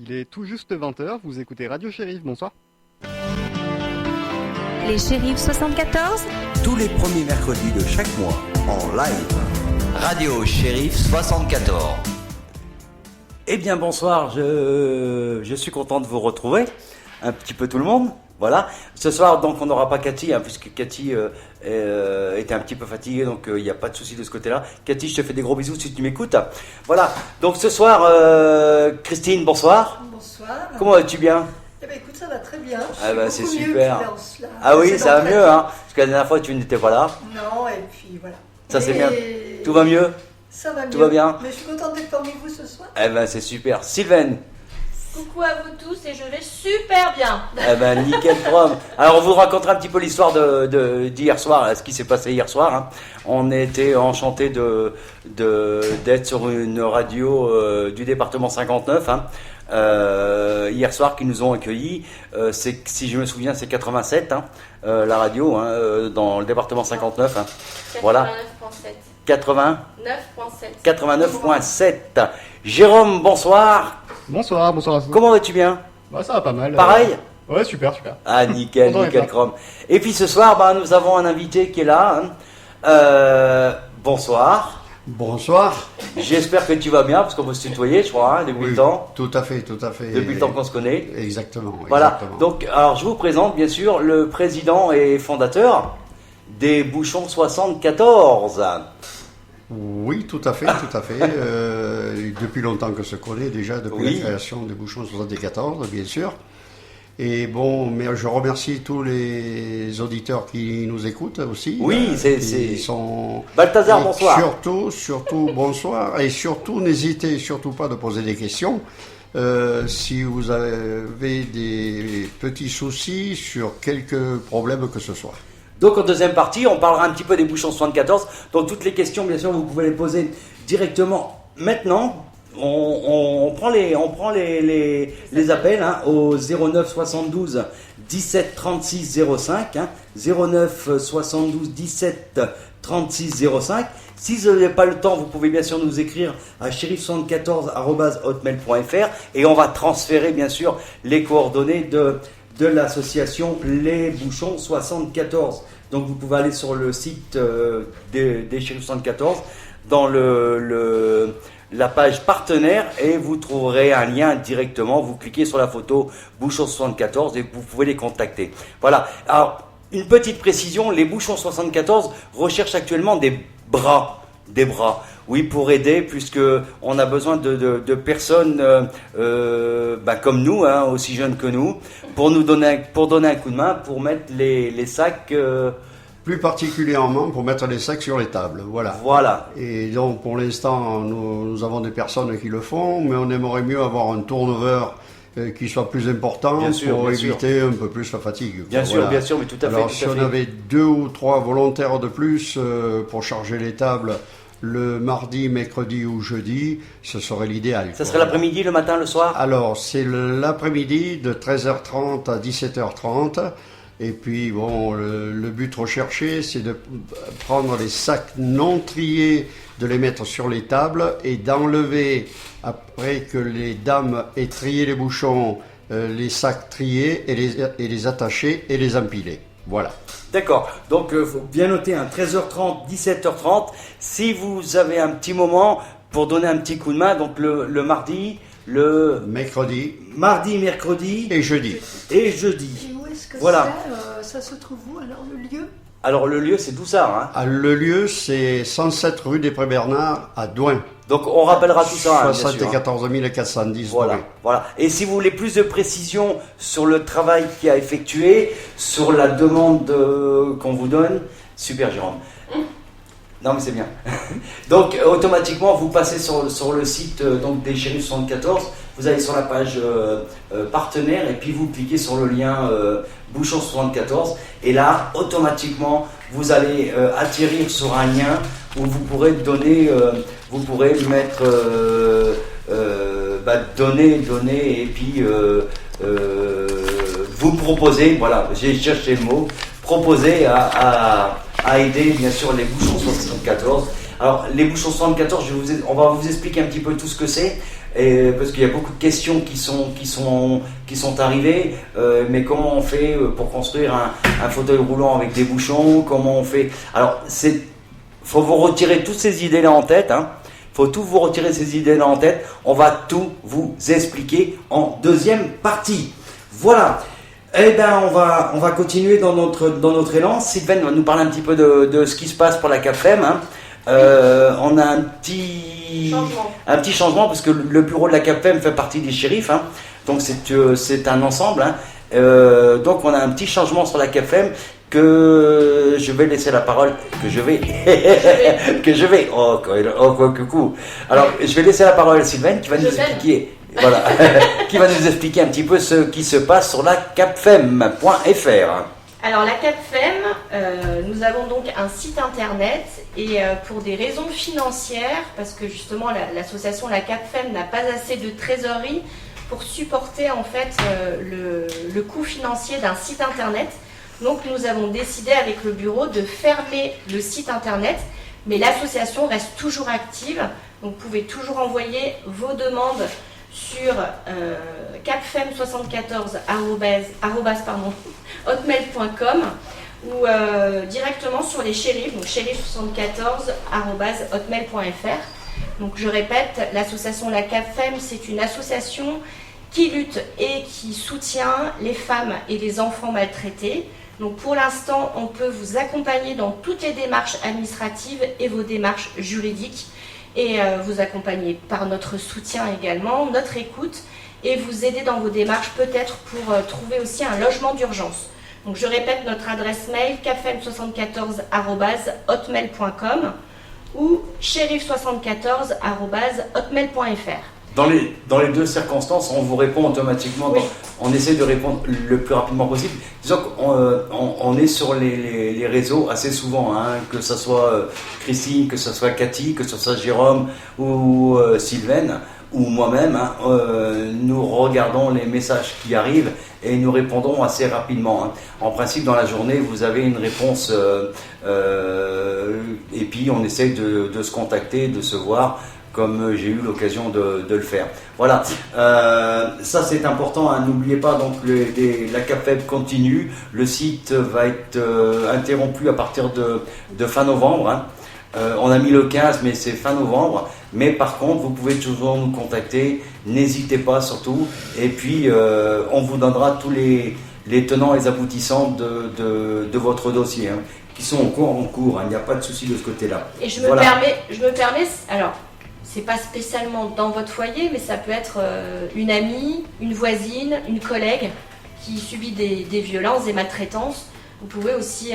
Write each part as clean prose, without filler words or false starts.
Il est tout juste 20h, vous écoutez Radio Shérif, bonsoir. Les Shérifs 74, tous les premiers mercredis de chaque mois, en live. Radio Shérif 74. Eh bien bonsoir, je suis content de vous retrouver, un petit peu tout le monde. Voilà, ce soir donc on n'aura pas Cathy, puisque Cathy était un petit peu fatiguée, donc il n'y a pas de souci de ce côté-là. Cathy, je te fais des gros bisous si tu m'écoutes. Voilà, donc ce soir, Christine, bonsoir. Bonsoir. Comment vas-tu bien? Eh ben, écoute, ça va très bien. Ah bah, c'est super. Là. Ah oui, ça va mieux, hein, parce que la dernière fois tu n'étais pas là. Non, et puis voilà. Ça c'est bien. Tout va mieux? Ça va mieux. Tout va bien? Mais je suis contente d'être parmi vous ce soir. Eh ben c'est super. Sylvaine? Coucou à vous tous et je vais super bien. Eh ben nickel prom. Alors on vous racontera un petit peu l'histoire d'hier soir, ce qui s'est passé hier soir. Hein. On était enchantés d'être sur une radio du département 59. Hein. Hier soir qui nous ont accueillis, si je me souviens c'est 87 hein, la radio hein, dans le département 59 hein. 89.7. Voilà 89.7. 89.7. Jérôme, bonsoir. Bonsoir à tous. Comment vas-tu bien? Bah ça va pas mal. Pareil? Ouais, super. Ah nickel, nickel chrome. Et puis ce soir, nous avons un invité qui est là. Hein. Bonsoir. Bonsoir. J'espère que tu vas bien, parce qu'on peut se tutoyer, je crois, hein, depuis le temps. Tout à fait. Depuis le temps qu'on se connaît. Exactement. Voilà. Donc, alors je vous présente bien sûr le président et fondateur des Bouchons 74. Oui, tout à fait. Depuis longtemps que se connaît déjà, depuis la création des Bouchons 74, bien sûr. Et bon, mais je remercie tous les auditeurs qui nous écoutent aussi. Oui, Ils sont... Balthazar, bonsoir. Surtout, bonsoir. Et surtout, n'hésitez surtout pas de poser des questions. Si vous avez des petits soucis sur quelques problèmes que ce soit. Donc en deuxième partie, on parlera un petit peu des Bouchons 74. Donc toutes les questions, bien sûr, vous pouvez les poser directement maintenant. On prend les appels hein, au 09 72 17 36 05. Hein, 09 72 17 36 05. Si vous n'avez pas le temps, vous pouvez bien sûr nous écrire à shérif74@hotmail.fr et on va transférer bien sûr les coordonnées de l'association Les Bouchons 74. Donc vous pouvez aller sur le site des Shérifs 74 dans la page partenaire et vous trouverez un lien directement. Vous cliquez sur la photo Bouchons 74 et vous pouvez les contacter. Voilà. Alors, une petite précision, les Bouchons 74 recherchent actuellement des bras. Oui, pour aider, puisque on a besoin de personnes comme nous, hein, aussi jeunes que nous, pour donner un coup de main, pour mettre les sacs. Plus particulièrement pour mettre les sacs sur les tables, voilà. Et donc pour l'instant, nous avons des personnes qui le font, mais on aimerait mieux avoir un turnover qui soit plus important pour éviter un peu plus la fatigue. Bien sûr, mais tout à fait. Alors si on avait 2 ou 3 volontaires de plus pour charger les tables le mardi, mercredi ou jeudi, ce serait l'idéal. Ça serait l'après-midi, le matin, le soir? Alors c'est l'après-midi de 13h30 à 17h30. Et puis, bon, le but recherché, c'est de prendre les sacs non triés, de les mettre sur les tables et d'enlever, après que les dames aient trié les bouchons, les sacs triés et les attacher et les empiler. Voilà. D'accord. Donc, il faut bien noter, 13h30, 17h30. Si vous avez un petit moment pour donner un petit coup de main, donc le mardi, le mardi, mercredi et jeudi. Et où est-ce que ça se trouve où alors le lieu? Alors le lieu c'est Doussard. Hein. Le lieu c'est 107 rue des Prés-Bernard à Douin. Donc on rappellera tout ça. 74 410. Voilà. Et si vous voulez plus de précisions sur le travail qui a effectué, sur la demande qu'on vous donne, super Jérôme. Non mais c'est bien. Donc automatiquement vous passez sur le site donc des Shérifs 74, vous allez sur la page partenaire et puis vous cliquez sur le lien Bouchons 74 et là automatiquement vous allez atterrir sur un lien où vous pourrez donner, vous pourrez mettre donner et puis vous proposer, voilà j'ai cherché le mot, proposer à aider bien sûr les Bouchons 74. Alors les Bouchons 74, on va vous expliquer un petit peu tout ce que c'est. et parce qu'il y a beaucoup de questions qui sont arrivées. Mais comment on fait pour construire un fauteuil roulant avec des bouchons? Comment on fait? Alors, faut vous retirer toutes ces idées-là en tête. Faut tout vous retirer ces idées-là en tête. On va tout vous expliquer en deuxième partie. Voilà. Eh ben, on va continuer dans notre élan. Sylvain va nous parler un petit peu de ce qui se passe pour la CAPFEM. On a un petit changement parce que le bureau de la CAPFEM fait partie des shérifs. Donc c'est un ensemble. Donc on a un petit changement sur la CAPFEM que je vais laisser la parole. Coucou. Alors je vais laisser la parole à Sylvain qui va nous expliquer. Voilà, qui va nous expliquer un petit peu ce qui se passe sur la capfem.fr. Alors la CAPFEM, nous avons donc un site internet et pour des raisons financières, parce que justement l'association La CAPFEM n'a pas assez de trésorerie pour supporter en fait le coût financier d'un site internet. Donc nous avons décidé avec le bureau de fermer le site internet, mais l'association reste toujours active. Donc vous pouvez toujours envoyer vos demandes sur capfem74@hotmail.com ou directement sur les shérifs, donc shérif74@hotmail.fr. Donc je répète, l'association La CAPFEM, c'est une association qui lutte et qui soutient les femmes et les enfants maltraités. Donc pour l'instant, on peut vous accompagner dans toutes les démarches administratives et vos démarches juridiques. Et vous accompagner par notre soutien également, notre écoute, et vous aider dans vos démarches peut-être pour trouver aussi un logement d'urgence. Donc je répète notre adresse mail capfem74@hotmail.com ou shérif74@hotmail.fr. Dans les deux circonstances, on vous répond automatiquement. Oui. On essaie de répondre le plus rapidement possible. Disons qu'on est sur les réseaux assez souvent, que ce soit Christine, que ce soit Cathy, que ce soit Jérôme ou Sylvain ou moi-même. Nous regardons les messages qui arrivent et nous répondons assez rapidement. En principe, dans la journée, vous avez une réponse et puis on essaie de se contacter, de se voir, comme j'ai eu l'occasion de le faire. Voilà, ça c'est important, n'oubliez pas, donc la CAPFEM continue, le site va être interrompu à partir de fin novembre, on a mis le 15 mais c'est fin novembre, mais par contre vous pouvez toujours nous contacter, n'hésitez pas surtout, et puis on vous donnera tous les tenants et les aboutissants de votre dossier, qui sont encore en cours, il n'y a pas de souci de ce côté-là. Et je me permets, alors c'est pas spécialement dans votre foyer, mais ça peut être une amie, une voisine, une collègue qui subit des violences, des maltraitances. Vous pouvez aussi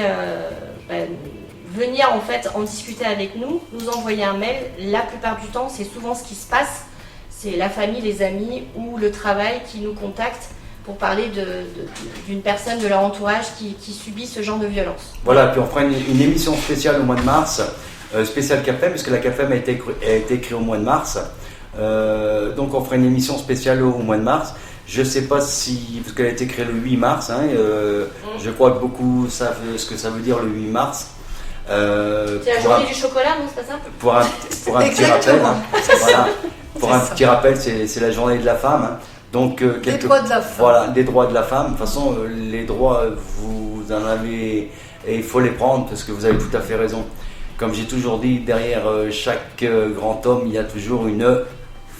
venir en fait en discuter avec nous, nous envoyer un mail. La plupart du temps, c'est souvent ce qui se passe. C'est la famille, les amis ou le travail qui nous contactent pour parler d'une personne de leur entourage qui subit ce genre de violence. Voilà, puis on fera une émission spéciale au mois de mars. Spécial CAPFEM, puisque la CAPFEM a été créée au mois de mars. Donc on fera une émission spéciale au mois de mars. Je ne sais pas si, parce qu'elle a été créée le 8 mars, je crois que beaucoup savent ce que ça veut dire le 8 mars. C'est la journée du chocolat, non, c'est pas ça? Pour un petit rappel, voilà. Pour un petit rappel, c'est la journée de la femme. Donc, les droits de la femme. Voilà, les droits de la femme. De toute façon, les droits, vous en avez, et il faut les prendre, parce que vous avez tout à fait raison. Comme j'ai toujours dit, derrière chaque grand homme, il y a toujours une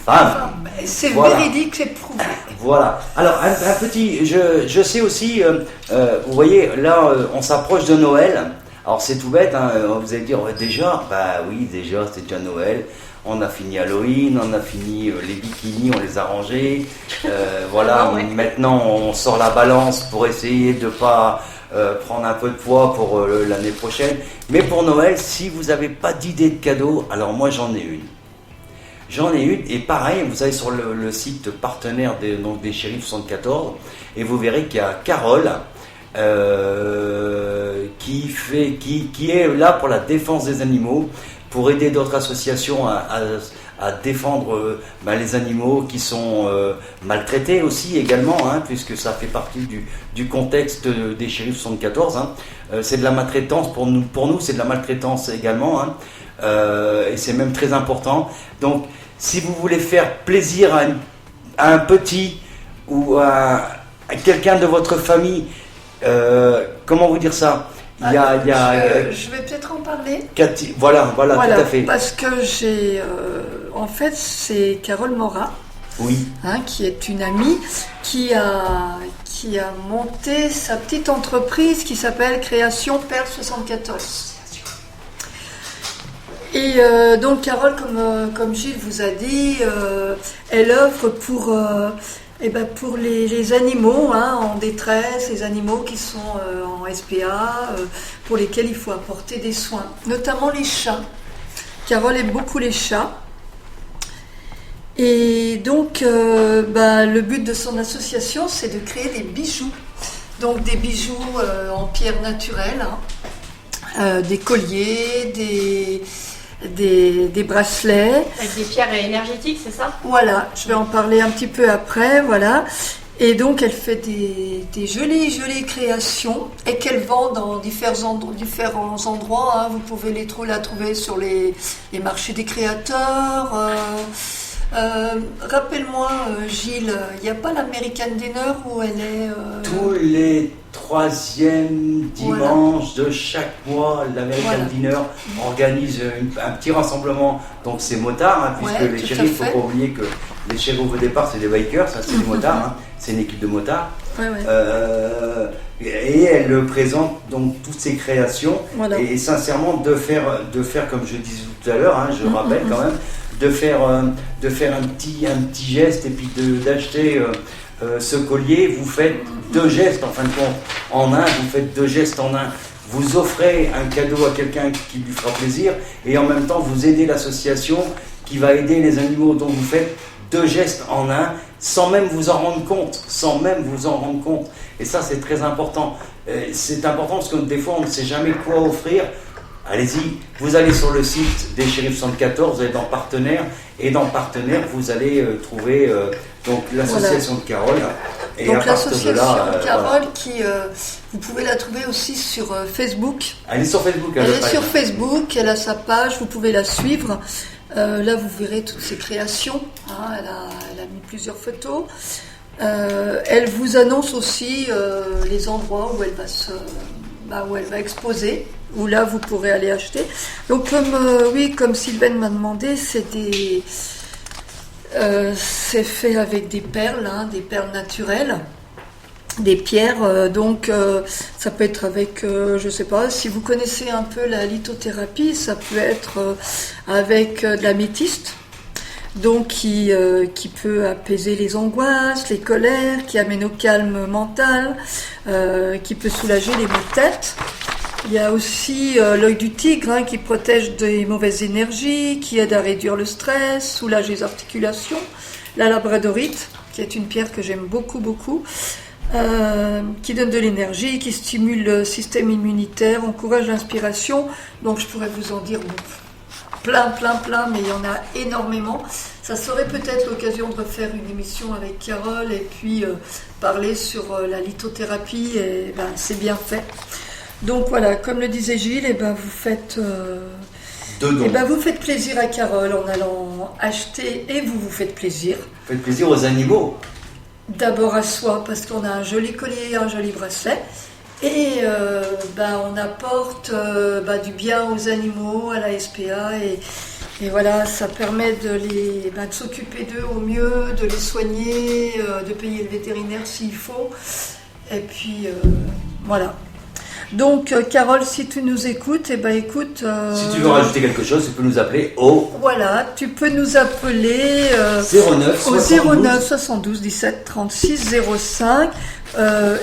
femme. C'est voilà. Véridique, c'est prouvé. Voilà. Alors, un petit... Je sais aussi, vous voyez, là, on s'approche de Noël. Alors, c'est tout bête, vous allez dire, déjà? Bah oui, déjà, c'est déjà Noël. On a fini Halloween, on a fini les bikinis, on les a rangés. Voilà, ouais. Maintenant, on sort la balance pour essayer de pas... prendre un peu de poids pour l'année prochaine. Mais pour Noël, si vous n'avez pas d'idée de cadeau, alors moi j'en ai une. Et pareil, vous allez sur le site partenaire des Shérifs 74 et vous verrez qu'il y a Carole qui est là pour la défense des animaux, pour aider d'autres associations à défendre les animaux qui sont maltraités aussi également, puisque ça fait partie du contexte des Shérifs 74. C'est de la maltraitance pour nous c'est de la maltraitance également, et c'est même très important. Donc Si vous voulez faire plaisir à un petit ou à quelqu'un de votre famille, comment vous dire ça? Je vais peut-être en parler. Cathy, voilà, tout à fait. Parce que en fait, c'est Carole Morat, Oui, qui est une amie qui a monté sa petite entreprise qui s'appelle Création Perle 74. Et donc Carole, comme Gilles vous a dit, elle œuvre pour les animaux en détresse, les animaux qui sont en SPA, pour lesquels il faut apporter des soins, notamment les chats. Carole aime beaucoup les chats. Et donc, le but de son association, c'est de créer des bijoux. Donc des bijoux en pierre naturelle, des colliers, des bracelets. Avec des pierres énergétiques, c'est ça? Voilà, je vais en parler un petit peu après, voilà. Et donc elle fait des jolies créations et qu'elle vend dans différents endroits. Vous pouvez la trouver sur les marchés des créateurs. Rappelle-moi, Gilles, il n'y a pas l'American Dinner où elle est... tous les 3e dimanches de chaque mois, l'American Dinner organise un petit rassemblement. Donc c'est motards, puisque les shérifs, il ne faut pas oublier que les shérifs au départ c'est des bikers, ça c'est des motards, c'est une équipe de motards. Et elle présente donc toutes ses créations et sincèrement de faire comme je disais tout à l'heure, je rappelle quand même, de faire un petit geste et puis d'acheter ce collier. Vous faites 2 gestes en fin de compte en un, vous faites 2 gestes en un. Vous offrez un cadeau à quelqu'un qui lui fera plaisir et en même temps vous aidez l'association qui va aider les animaux. Donc vous faites 2 gestes en un sans même vous en rendre compte, et ça c'est très important. C'est important parce que des fois on ne sait jamais quoi offrir. Allez-y, vous allez sur le site des Shérifs 74, vous allez dans Partenaires, et dans Partenaires, vous allez trouver donc l'association de Carole. Et donc à partir l'association de là, de Carole, vous pouvez la trouver aussi sur Facebook. Elle est sur Facebook. Elle est sur Facebook, elle a sa page, vous pouvez la suivre. Là, vous verrez toutes ses créations. Elle a mis plusieurs photos. Elle vous annonce aussi les endroits où elle va exposer, où là vous pourrez aller acheter. Donc comme Sylvaine m'a demandé, c'est fait avec des perles naturelles, des pierres. Donc ça peut être avec, je sais pas, si vous connaissez un peu la lithothérapie, ça peut être avec de l'améthyste. Donc qui peut apaiser les angoisses, les colères, qui amène au calme mental, qui peut soulager les maux de tête. Il y a aussi l'œil du tigre qui protège des mauvaises énergies, qui aide à réduire le stress, soulage les articulations. La labradorite, qui est une pierre que j'aime beaucoup, qui donne de l'énergie, qui stimule le système immunitaire, encourage l'inspiration. Donc je pourrais vous en dire plein, mais il y en a énormément. Ça serait peut-être l'occasion de refaire une émission avec Carole et puis parler sur la lithothérapie, et c'est bien fait. Donc voilà, comme le disait Gilles, vous faites vous faites plaisir à Carole en allant acheter, et vous faites plaisir. Vous faites plaisir aux animaux. D'abord à soi, parce qu'on a un joli collier, un joli bracelet. Et on apporte du bien aux animaux, à la SPA, et voilà, ça permet de s'occuper d'eux au mieux, de les soigner, de payer le vétérinaire s'il faut. Et puis voilà. Donc Carole, si tu nous écoutes, écoute... si tu veux rajouter quelque chose, tu peux nous appeler au... Voilà, tu peux nous appeler 09 72 17 36 05.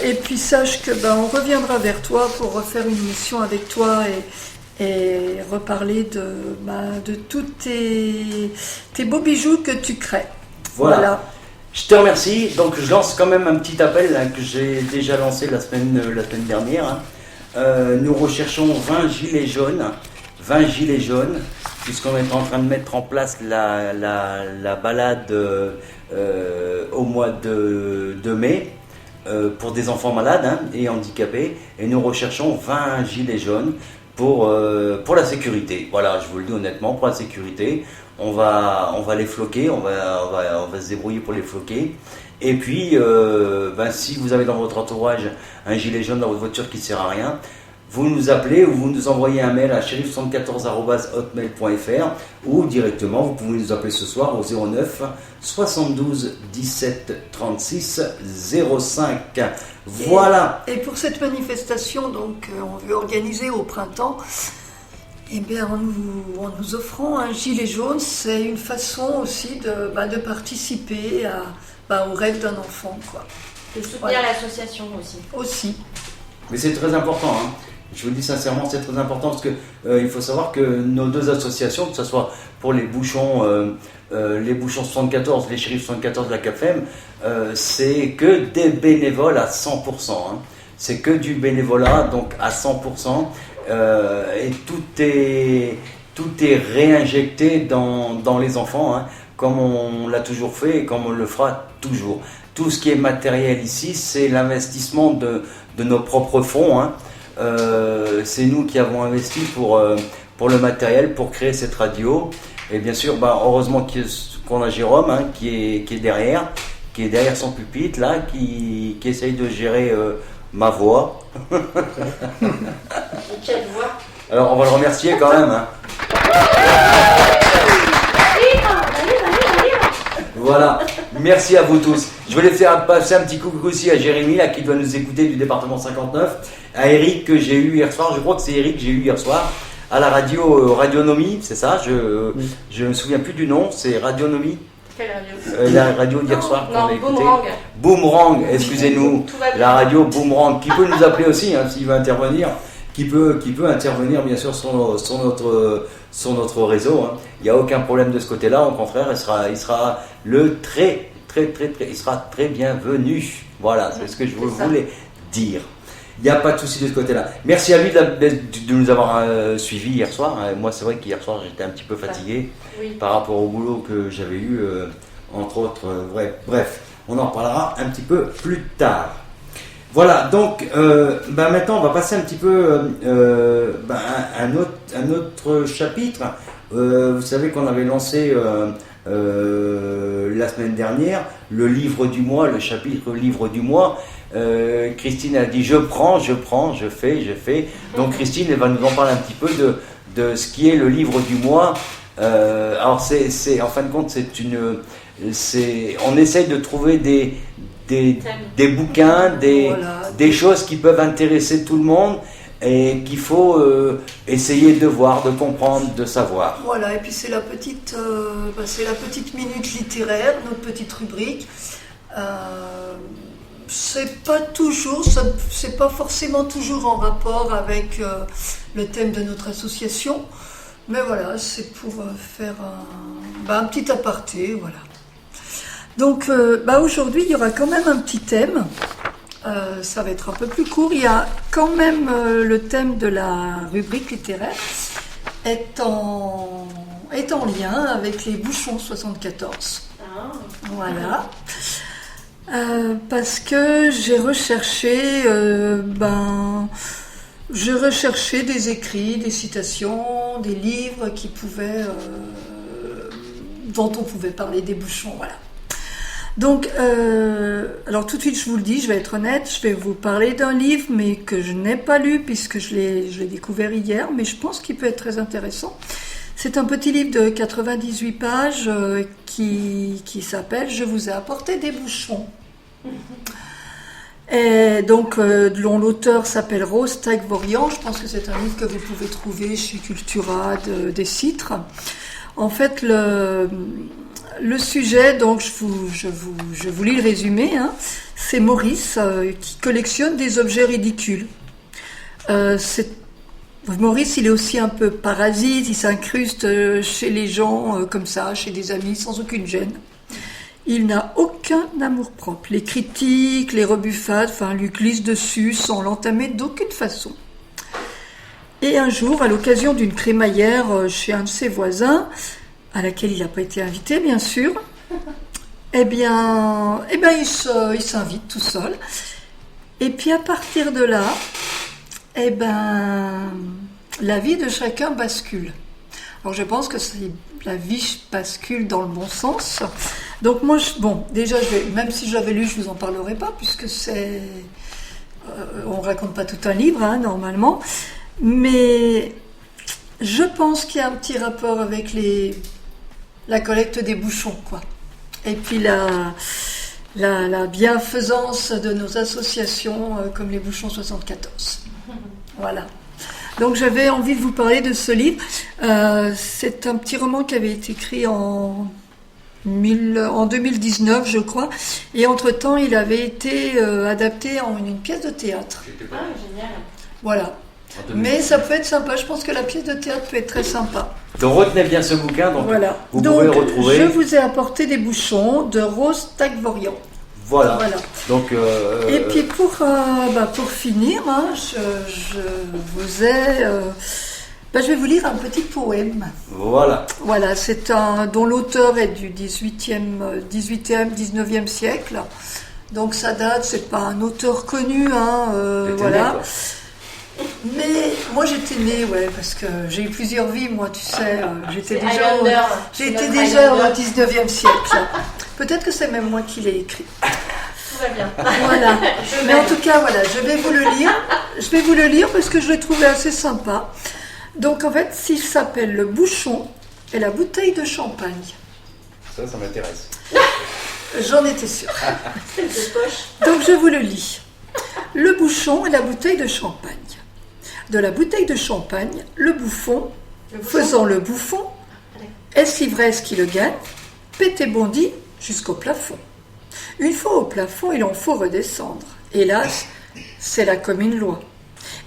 Et puis sache que on reviendra vers toi pour refaire une émission avec toi et reparler de tous tes beaux bijoux que tu crées. Voilà. Je te remercie. Donc je lance quand même un petit appel que j'ai déjà lancé la semaine dernière. Nous recherchons 20 gilets jaunes, puisqu'on est en train de mettre en place la balade au mois de mai. Pour des enfants malades et handicapés, et nous recherchons 20 gilets jaunes pour la sécurité. Voilà, je vous le dis honnêtement, pour la sécurité, on va les floquer, on va se débrouiller pour les floquer. Et puis, si vous avez dans votre entourage un gilet jaune dans votre voiture qui ne sert à rien, vous nous appelez ou vous nous envoyez un mail à shérif74@hotmail.fr ou directement, vous pouvez nous appeler ce soir au 09 72 17 36 05. Voilà. Et pour cette manifestation, donc, on veut organiser au printemps, eh bien, en nous offrant un gilet jaune, c'est une façon aussi de participer au rêve d'un enfant, quoi. De soutenir Voilà. l'association aussi. Aussi. Mais c'est très important, hein. Je vous le dis sincèrement, c'est très important parce que il faut savoir que nos deux associations, que ce soit pour les bouchons 74, les shérifs 74 de la CAFEM, c'est que des bénévoles à 100%. Hein. C'est que du bénévolat, donc à 100%. Et tout est réinjecté dans les enfants, hein, comme on l'a toujours fait et comme on le fera toujours. Tout ce qui est matériel ici, c'est l'investissement de nos propres fonds. Hein. C'est nous qui avons investi pour le matériel, pour créer cette radio. Et bien sûr, heureusement qu'on a Jérôme, hein, qui est derrière son pupitre, là, qui essaye de gérer ma voix. Quelle voix! Alors, on va le remercier quand même. Hein. Voilà, merci à vous tous. Je voulais faire passer un petit coucou aussi à Jérémy, là, qui doit nous écouter du département 59, à Eric que j'ai eu hier soir, je crois que c'est Eric que j'ai eu hier soir, à la radio Radionomie, c'est ça, je me souviens plus du nom, c'est Radionomie. Quelle radio? La radio d'hier soir qu'on a Non, écoutée. Boomerang. Boomerang, excusez-nous, Tout va bien. la radio Boomerang, qui peut nous appeler aussi, hein, s'il veut intervenir, qui peut intervenir bien sûr sur notre réseau. Hein. Il n'y a aucun problème de ce côté-là, au contraire, il sera il sera très bienvenu. Voilà, c'est ce que je voulais dire. Il n'y a pas de souci de ce côté-là. Merci à lui de nous avoir suivis hier soir. Moi, c'est vrai qu'hier soir, j'étais un petit peu fatigué par rapport au boulot que j'avais eu, entre autres. Bref, on en reparlera un petit peu plus tard. Voilà, donc maintenant, on va passer un petit peu à un autre chapitre. Vous savez qu'on avait lancé la semaine dernière le livre du mois, le chapitre livre du mois. Christine a dit je prends, je fais. Donc Christine, elle va nous en parler un petit peu de ce qui est le livre du mois. Alors c'est en fin de compte, on essaye de trouver des bouquins, des choses qui peuvent intéresser tout le monde et qu'il faut essayer de voir, de comprendre, de savoir. Voilà, et puis c'est la petite minute littéraire, notre petite rubrique. C'est pas forcément toujours en rapport avec le thème de notre association, mais voilà, c'est pour faire un petit aparté, voilà. Donc aujourd'hui, il y aura quand même un petit thème. Ça va être un peu plus court. Il y a quand même le thème de la rubrique littéraire est en lien avec les bouchons 74. Voilà. Parce que j'ai recherché des écrits, des citations, des livres dont on pouvait parler des bouchons, voilà. Donc, alors tout de suite je vous le dis, je vais être honnête, je vais vous parler d'un livre mais que je n'ai pas lu puisque je l'ai découvert hier, mais je pense qu'il peut être très intéressant. C'est un petit livre de 98 pages qui s'appelle « Je vous ai apporté des bouchons ». Et donc, dont l'auteur s'appelle Rose Tagvorian. Je pense que c'est un livre que vous pouvez trouver chez Cultura des Citres. En fait, le sujet, donc je vous lis le résumé, hein. C'est Maurice qui collectionne des objets ridicules. Maurice, il est aussi un peu parasite, il s'incruste chez les gens comme ça, chez des amis, sans aucune gêne. Il n'a aucun amour-propre. Les critiques, les rebuffades, lui glissent dessus sans l'entamer d'aucune façon. Et un jour, à l'occasion d'une crémaillère chez un de ses voisins, à laquelle il n'a pas été invité, bien sûr, il s'invite tout seul. Et puis à partir de là, la vie de chacun bascule. Alors je pense que la vie bascule dans le bon sens. Donc moi, déjà, même si je l'avais lu, je ne vous en parlerai pas, puisque on ne raconte pas tout un livre, hein, normalement. Mais je pense qu'il y a un petit rapport avec la collecte des bouchons, quoi. Et puis la bienfaisance de nos associations comme les Bouchons 74. Voilà. Donc j'avais envie de vous parler de ce livre. C'est un petit roman qui avait été écrit en 2019, je crois. Et entre-temps, il avait été adapté en une pièce de théâtre. Ah, génial. Voilà. Mais ça peut être sympa. Je pense que la pièce de théâtre peut être très sympa. Donc retenez bien ce bouquin. Donc voilà. Vous pouvez retrouver. Je vous ai apporté des bouchons de Rose Tagvorian. Voilà. Donc, et puis pour finir, hein, je vais vous lire un petit poème. Voilà. Voilà, dont l'auteur est du 19e siècle. Donc ça date, c'est pas un auteur connu, hein, voilà. Mais moi j'étais née, parce que j'ai eu plusieurs vies, moi, tu sais. J'étais déjà au 19e siècle. Peut-être que c'est même moi qui l'ai écrit. Tout va bien. Voilà. Mais en tout cas, voilà, je vais vous le lire. Je vais vous le lire parce que je l'ai trouvé assez sympa. Donc en fait, il s'appelle Le bouchon et la bouteille de champagne. Ça m'intéresse. J'en étais sûre. C'est de poche. Donc je vous le lis. Le bouchon et la bouteille de champagne. De la bouteille de champagne, le bouffon, faisant le bouffon, est-ce l'ivresse qui le gagne, pète et bondit jusqu'au plafond. Une fois au plafond, il en faut redescendre. Hélas, c'est la commune loi.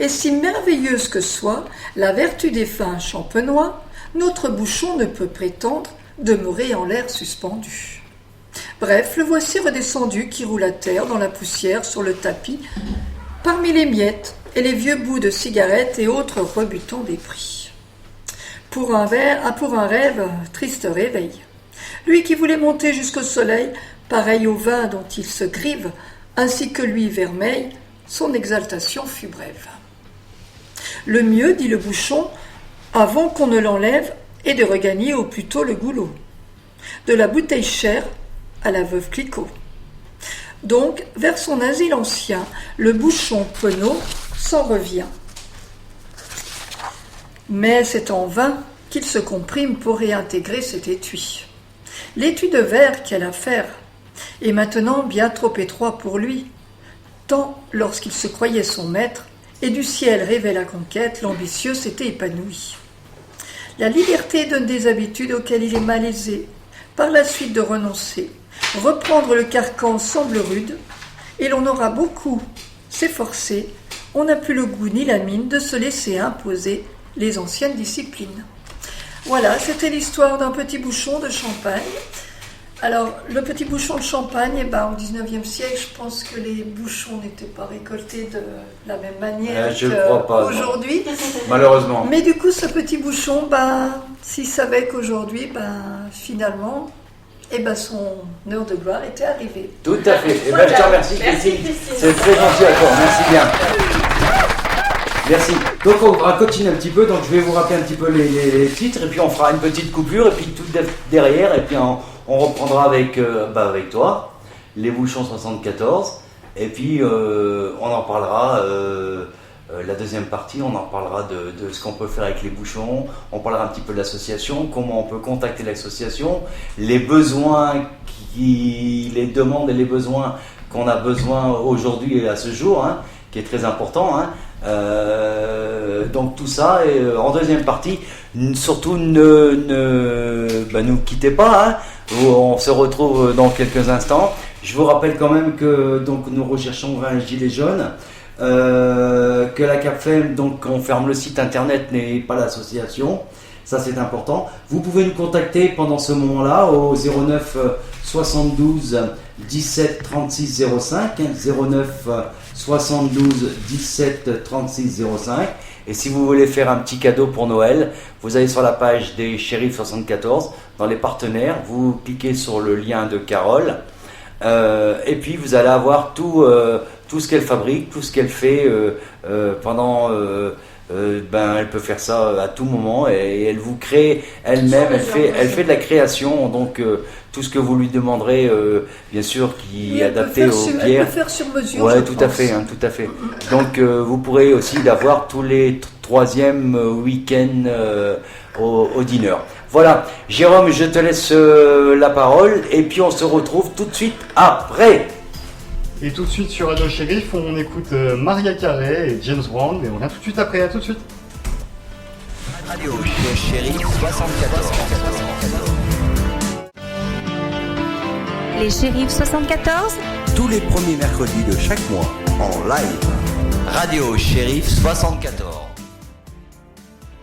Et si merveilleuse que soit la vertu des fins champenois, notre bouchon ne peut prétendre demeurer en l'air suspendu. Bref, le voici redescendu qui roule à terre dans la poussière sur le tapis, parmi les miettes et les vieux bouts de cigarettes et autres rebutants des prix. Pour un rêve, triste réveil. Lui qui voulait monter jusqu'au soleil, pareil au vin dont il se grive, ainsi que lui vermeil, son exaltation fut brève. Le mieux, dit le bouchon, avant qu'on ne l'enlève, est de regagner au plus tôt le goulot. De la bouteille chère à la veuve Clicquot. Donc, vers son asile ancien, le bouchon penaud s'en revient. Mais c'est en vain qu'il se comprime pour réintégrer cet étui. L'étui de verre quelle affaire est maintenant bien trop étroit pour lui, tant lorsqu'il se croyait son maître, et du ciel rêvait la conquête, l'ambitieux s'était épanoui. La liberté donne des habitudes auxquelles il est malaisé, par la suite de renoncer. Reprendre le carcan semble rude, et l'on aura beaucoup s'efforcer, on n'a plus le goût ni la mine de se laisser imposer les anciennes disciplines. Voilà, c'était l'histoire d'un petit bouchon de champagne. Alors, le petit bouchon de champagne, au 19e siècle, je pense que les bouchons n'étaient pas récoltés de la même manière qu'aujourd'hui. Malheureusement. Mais du coup, ce petit bouchon, s'il savait qu'aujourd'hui, finalement, son heure de gloire était arrivée. Tout à fait. Je te remercie, Christine. C'est très gentil à toi. Merci bien. Merci. Donc on va continuer un petit peu. Donc je vais vous rappeler un petit peu les titres et puis on fera une petite coupure et puis tout derrière et puis on reprendra avec toi les Bouchons 74 et puis on en parlera la deuxième partie. On en parlera de ce qu'on peut faire avec les bouchons. On parlera un petit peu de l'association, comment on peut contacter l'association, les besoins les demandes et les besoins qu'on a besoin aujourd'hui et à ce jour, qui est très important. Donc tout ça et en deuxième partie surtout ne nous quittez pas, on se retrouve dans quelques instants. Je vous rappelle quand même que donc nous recherchons 20 gilets jaunes, que la CAPFEM, donc on ferme le site internet, n'est pas l'association, ça c'est important. Vous pouvez nous contacter pendant ce moment-là au 09 72 17 36 05 09 72 17 36 05. Et si vous voulez faire un petit cadeau pour Noël, vous allez sur la page des Shérifs 74 dans les partenaires, vous cliquez sur le lien de Carole et puis vous allez avoir tout ce qu'elle fabrique, tout ce qu'elle fait pendant elle peut faire ça à tout moment et elle vous crée elle-même, elle fait de la création, donc tout ce que vous lui demanderez, bien sûr, qui est adapté aux Elle pierres. peut faire sur mesure. Ouais, je tout à pense. fait, tout à fait. Donc vous pourrez aussi l'avoir tous les troisièmes week-ends au dîner. Voilà, Jérôme, je te laisse la parole et puis on se retrouve tout de suite après. Et tout de suite sur Radio Shérif, on écoute Maria Carey et James Brown, et on revient tout de suite après, à tout de suite. Radio Shérif 74. Les shérifs 74. Tous les premiers mercredis de chaque mois, en live. Radio Shérif 74.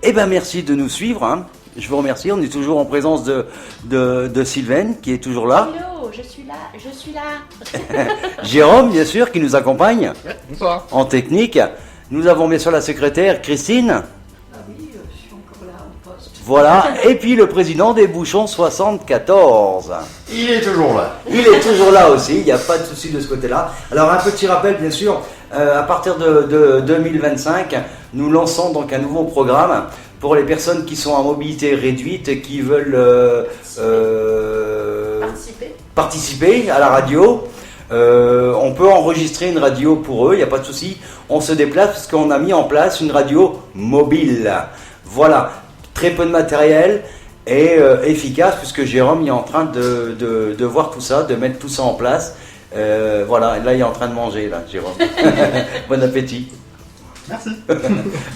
Eh ben merci de nous suivre, hein. Je vous remercie, on est toujours en présence de Sylvaine qui est toujours là. Hello, je suis là. Jérôme, bien sûr, qui nous accompagne Ouais, bonsoir. en technique. Nous avons bien sûr la secrétaire Christine. Ah oui, je suis encore là en poste. Voilà, et puis le président des Bouchons 74. Il est toujours là. Il est toujours là aussi, il n'y a pas de souci de ce côté-là. Alors un petit rappel, bien sûr, à partir de 2025, nous lançons donc un nouveau programme pour les personnes qui sont en mobilité réduite, qui veulent participer à la radio. On peut enregistrer une radio pour eux, il n'y a pas de souci. On se déplace parce qu'on a mis en place une radio mobile. Voilà, très peu de matériel et efficace, puisque Jérôme est en train de voir tout ça, de mettre tout ça en place. Voilà, là il est en train de manger, là, Jérôme. Bon appétit. Merci.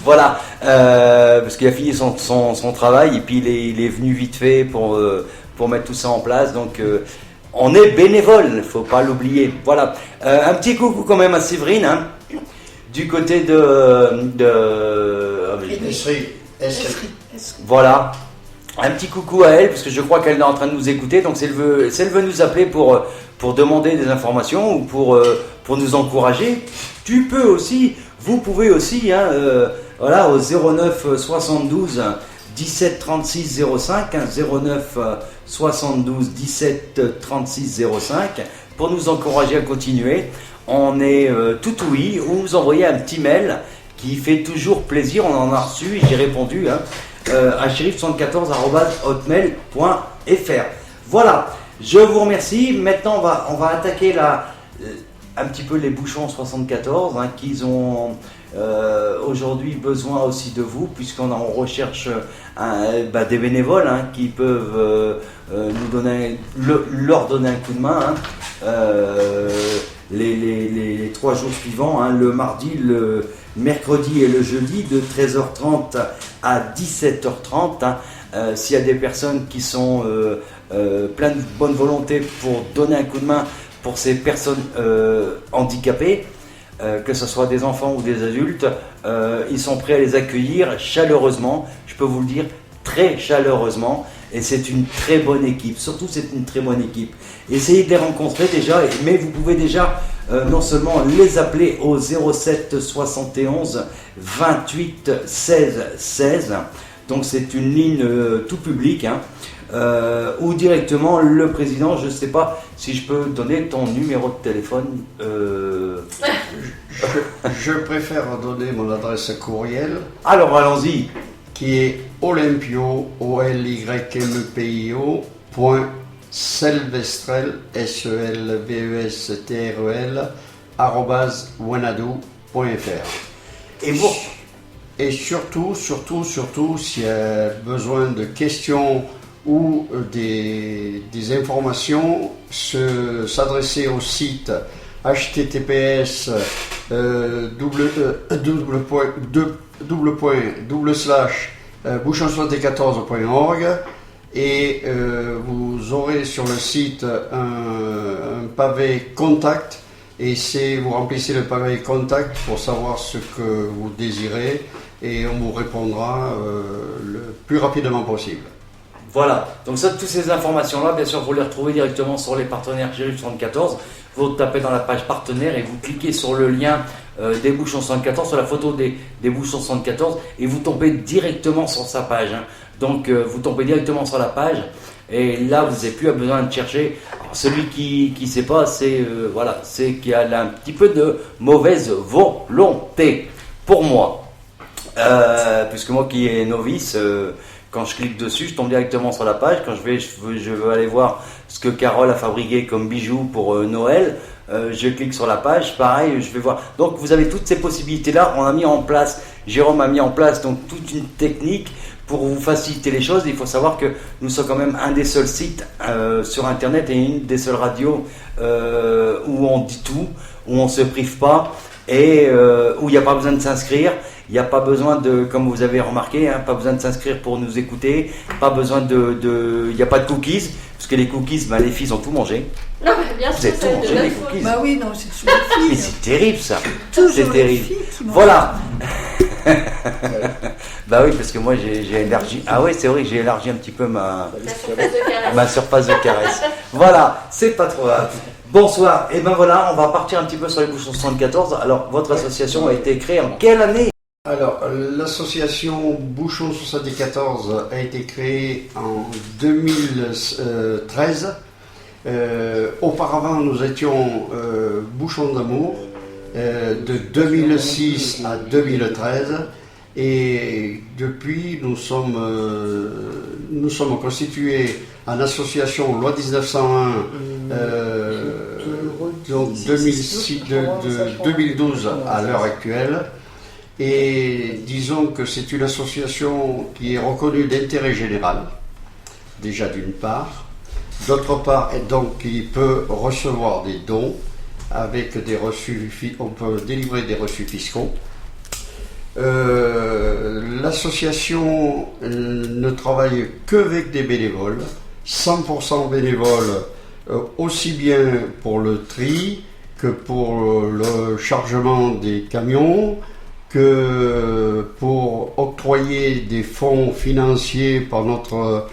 Voilà, parce qu'il a fini son travail et puis il est venu vite fait pour mettre tout ça en place. Donc on est bénévole, faut pas l'oublier. Voilà, un petit coucou quand même à Séverine, hein, du côté voilà, un petit coucou à elle parce que je crois qu'elle est en train de nous écouter. Donc si elle veut nous appeler pour demander des informations ou pour nous encourager, vous pouvez aussi, hein, voilà, au 09 72 17 36 05, hein, 09 72 17 36 05, pour nous encourager à continuer. On est tout oui, ou nous envoyer un petit mail qui fait toujours plaisir. On en a reçu et j'ai répondu, hein, à shérif74@hotmail.fr. Voilà, je vous remercie. Maintenant, on va attaquer un petit peu les Bouchons 74, hein, qu'ils ont aujourd'hui besoin aussi de vous, puisqu'on recherche des bénévoles, hein, qui peuvent leur donner un coup de main, hein, les 3 jours suivants, hein, le mardi, le mercredi et le jeudi, de 13h30 à 17h30. Hein. S'il y a des personnes qui sont pleines de bonne volonté pour donner un coup de main pour ces personnes handicapées, que ce soit des enfants ou des adultes, ils sont prêts à les accueillir chaleureusement, je peux vous le dire, très chaleureusement, et c'est une très bonne équipe, surtout c'est une très bonne équipe. Essayez de les rencontrer déjà, mais vous pouvez déjà non seulement les appeler au 07 71 28 16 16, donc c'est une ligne tout public, hein, ou directement le président. Je ne sais pas si je peux donner ton numéro de téléphone. Je préfère donner mon adresse courriel, Alors allons-y. qui est olympio, OLYMPIO, .selvestrel, SELVESTREL, @wanadoo.fr. Et vous, Et surtout, s'il y a besoin de questions ou des informations, s'adresser au site https bouchon74.org, et vous aurez sur le site un pavé contact, et vous remplissez le pavé contact pour savoir ce que vous désirez, et on vous répondra le plus rapidement possible. voilà. Donc ça, toutes ces informations-là, bien sûr, vous les retrouvez directement sur les partenaires Shérif 74. Vous tapez dans la page partenaire et vous cliquez sur le lien des Bouchons 74, sur la photo des Bouchons 74, et vous tombez directement sur sa page, hein. Donc vous tombez directement sur la page, et là vous n'avez plus besoin de chercher. Alors, celui qui ne sait pas, c'est qu'il y a un petit peu de mauvaise volonté pour moi. Puisque moi qui est novice, quand je clique dessus, je tombe directement sur la page. Quand je veux aller voir ce que Carole a fabriqué comme bijoux pour Noël, je clique sur la page, pareil, je vais voir. Donc vous avez toutes ces possibilités-là. On a mis en place, Jérôme a mis en place donc toute une technique pour vous faciliter les choses. Il faut savoir que nous sommes quand même un des seuls sites sur Internet et une des seules radios où on dit tout, où on ne se prive pas et où il n'y a pas besoin de s'inscrire. Il n'y a pas besoin de, comme vous avez remarqué, pas besoin de s'inscrire pour nous écouter, pas besoin il n'y a pas de cookies, parce que les cookies, les filles ont tout mangé. Non, mais bien Vous sûr, avez tout c'est mangé, de la les faute. cookies. Bah oui, non, c'est toujours les Mais filles. c'est terrible ça. Toujours C'est les terrible. filles qui mangent. Voilà. Bah oui, parce que moi j'ai élargi. Ah ouais, c'est vrai que j'ai élargi un petit peu La surface de caresse. ma surface de caresse. Voilà, c'est pas trop grave. Bonsoir. Et ben voilà, on va partir un petit peu sur les bouchons 74. Alors, votre association a été créée en quelle année? Alors, l'association Bouchon 74 a été créée en 2013. Auparavant, nous étions Bouchon d'amour de 2006 à 2013. Et depuis, nous sommes constitués en association loi 1901 donc 2012 à l'heure actuelle. Et disons que c'est une association qui est reconnue d'intérêt général, déjà d'une part. D'autre part, et donc qui peut recevoir des dons avec des reçus, on peut délivrer des reçus fiscaux. L'association ne travaille qu'avec des bénévoles, 100% bénévoles, aussi bien pour le tri que pour le chargement des camions, que pour octroyer des fonds financiers par notre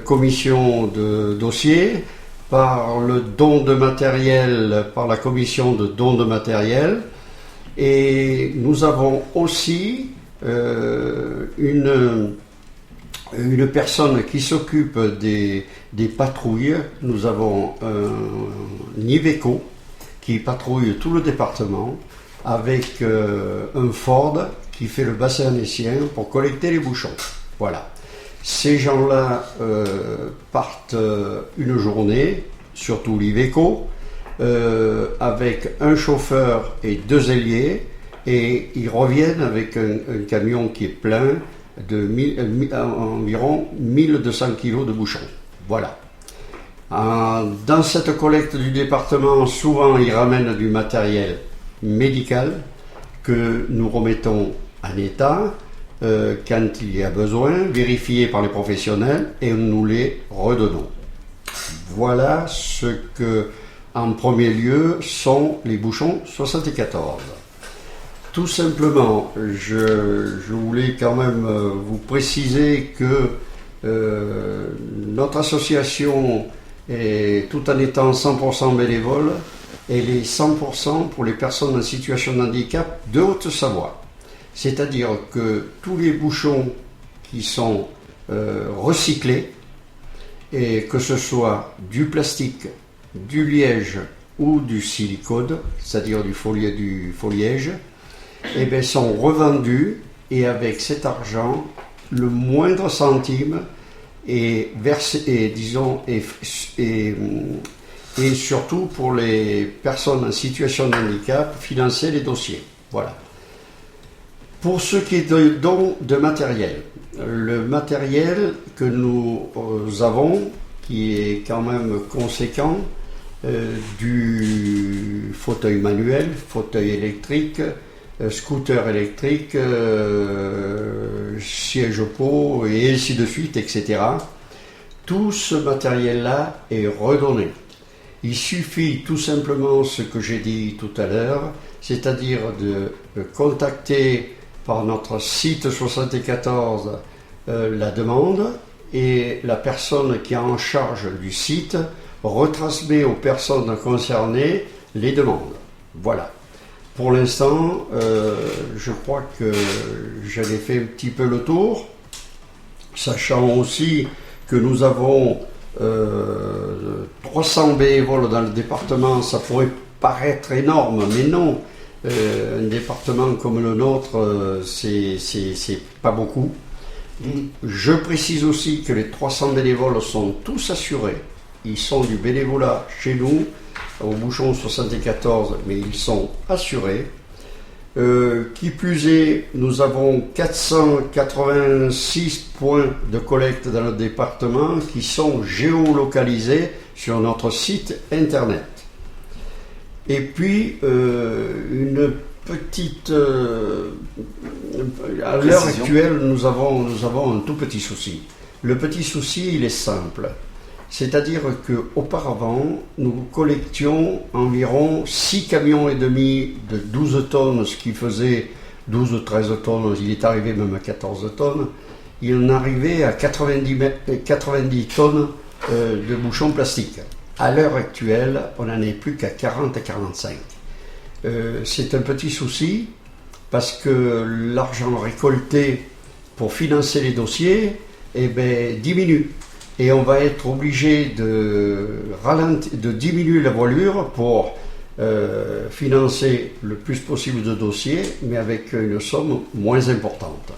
commission de dossier, par le don de matériel, par la commission de don de matériel. Et nous avons aussi une personne qui s'occupe des patrouilles. Nous avons un Iveco qui patrouille tout le département avec un Ford qui fait le bassin annecien pour collecter les bouchons. Voilà. Ces gens-là partent une journée, surtout l'Iveco, avec un chauffeur et 2 ailiers, et ils reviennent avec un camion qui est plein de environ 1200 kg de bouchons. Voilà. Dans cette collecte du département, souvent ils ramènent du matériel médical que nous remettons en état quand il y a besoin, vérifié par les professionnels, et nous les redonnons. Voilà ce que, en premier lieu, sont les bouchons 74. Tout simplement, je voulais quand même vous préciser que notre association, tout en étant 100% bénévole, elle est 100% pour les personnes en situation de handicap de Haute-Savoie. C'est-à-dire que tous les bouchons qui sont recyclés, et que ce soit du plastique, du liège ou du silicone, c'est-à-dire du foliage, sont revendus, et avec cet argent, le moindre centime est versé, et surtout pour les personnes en situation de handicap, financer les dossiers. Voilà. Pour ce qui est de dons de matériel, le matériel que nous avons, qui est quand même conséquent, du fauteuil manuel, fauteuil électrique, scooter électrique, siège pot, et ainsi de suite, etc. Tout ce matériel-là est redonné. Il suffit tout simplement ce que j'ai dit tout à l'heure, c'est-à-dire de contacter par notre site 74 la demande, et la personne qui est en charge du site retransmet aux personnes concernées les demandes. Voilà. Pour l'instant, je crois que j'avais fait un petit peu le tour, sachant aussi que nous avons 300 bénévoles dans le département. Ça pourrait paraître énorme, mais non. Un département comme le nôtre, c'est pas beaucoup. Je précise aussi que les 300 bénévoles sont tous assurés. Ils sont du bénévolat chez nous, au Bouchon 74, mais ils sont assurés. Qui plus est, nous avons 486 points de collecte dans le département qui sont géolocalisés sur notre site internet. Et puis, une petite... à l'heure actuelle, nous avons un tout petit souci. Le petit souci, il est simple. C'est-à-dire qu'auparavant, nous collections environ 6 camions et demi de 12 tonnes, ce qui faisait 12 ou 13 tonnes, il est arrivé même à 14 tonnes. Il en arrivait à 90 tonnes de bouchons plastiques. À l'heure actuelle, on n'en est plus qu'à 40 et 45. C'est un petit souci parce que l'argent récolté pour financer les dossiers diminue. Et on va être obligé de diminuer la voilure pour financer le plus possible de dossiers, mais avec une somme moins importante.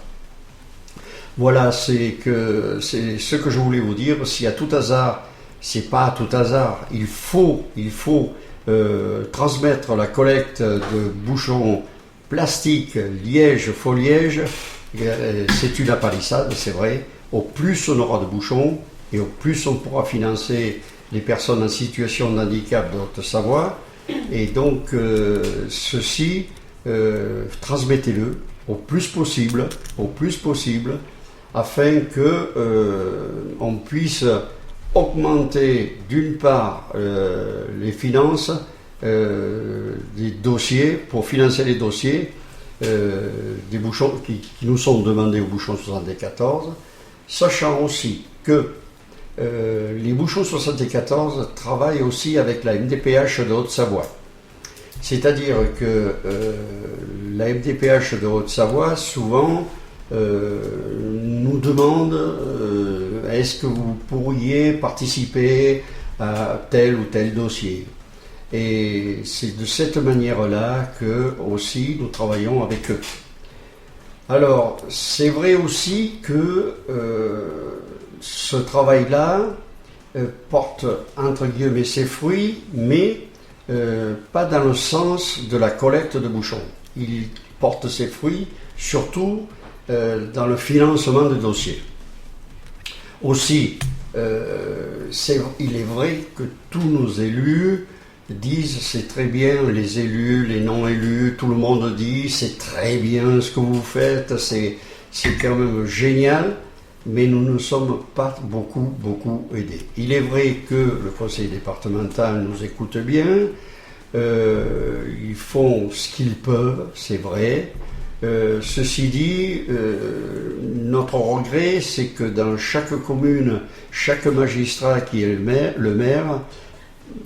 Voilà, c'est ce que je voulais vous dire. Si à tout hasard, c'est pas à tout hasard, il faut transmettre la collecte de bouchons plastiques liège, faux liège. C'est une palissade, c'est vrai. Au plus on aura de bouchons, et au plus on pourra financer les personnes en situation de handicap de Haute-Savoie. Et donc, ceci, transmettez-le au plus possible, afin que on puisse augmenter d'une part les finances des dossiers, pour financer les dossiers des bouchons qui nous sont demandés au Bouchon 74, sachant aussi que les Bouchons 74 travaillent aussi avec la MDPH de Haute-Savoie. C'est-à-dire que la MDPH de Haute-Savoie, souvent, nous demande est-ce que vous pourriez participer à tel ou tel dossier. Et c'est de cette manière-là que aussi nous travaillons avec eux. Alors, c'est vrai aussi que ce travail-là porte entre guillemets ses fruits, mais pas dans le sens de la collecte de bouchons. Il porte ses fruits surtout dans le financement de dossiers. Aussi, il est vrai que tous nos élus disent c'est très bien, les élus, les non-élus, tout le monde dit c'est très bien ce que vous faites, c'est quand même génial, mais nous ne sommes pas beaucoup aidés. Il est vrai que le conseil départemental nous écoute bien, ils font ce qu'ils peuvent, c'est vrai. Ceci dit, notre regret, c'est que dans chaque commune, chaque magistrat qui est le maire,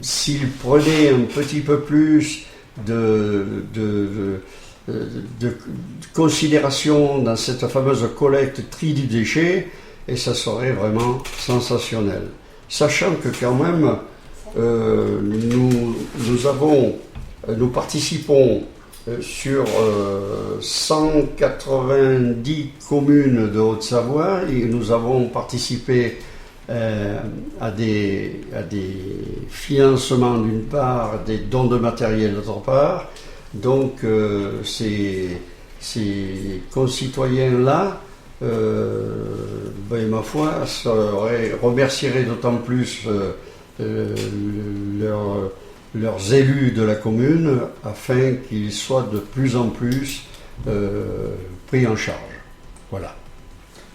s'il prenait un petit peu plus de considération dans cette fameuse collecte tri du déchet, et ça serait vraiment sensationnel. Sachant que quand même, nous participons sur 190 communes de Haute-Savoie et nous avons participé à des financements d'une part, des dons de matériel d'autre part. Donc ces concitoyens-là, ma foi, remercieraient d'autant plus leurs élus de la commune afin qu'ils soient de plus en plus pris en charge. Voilà.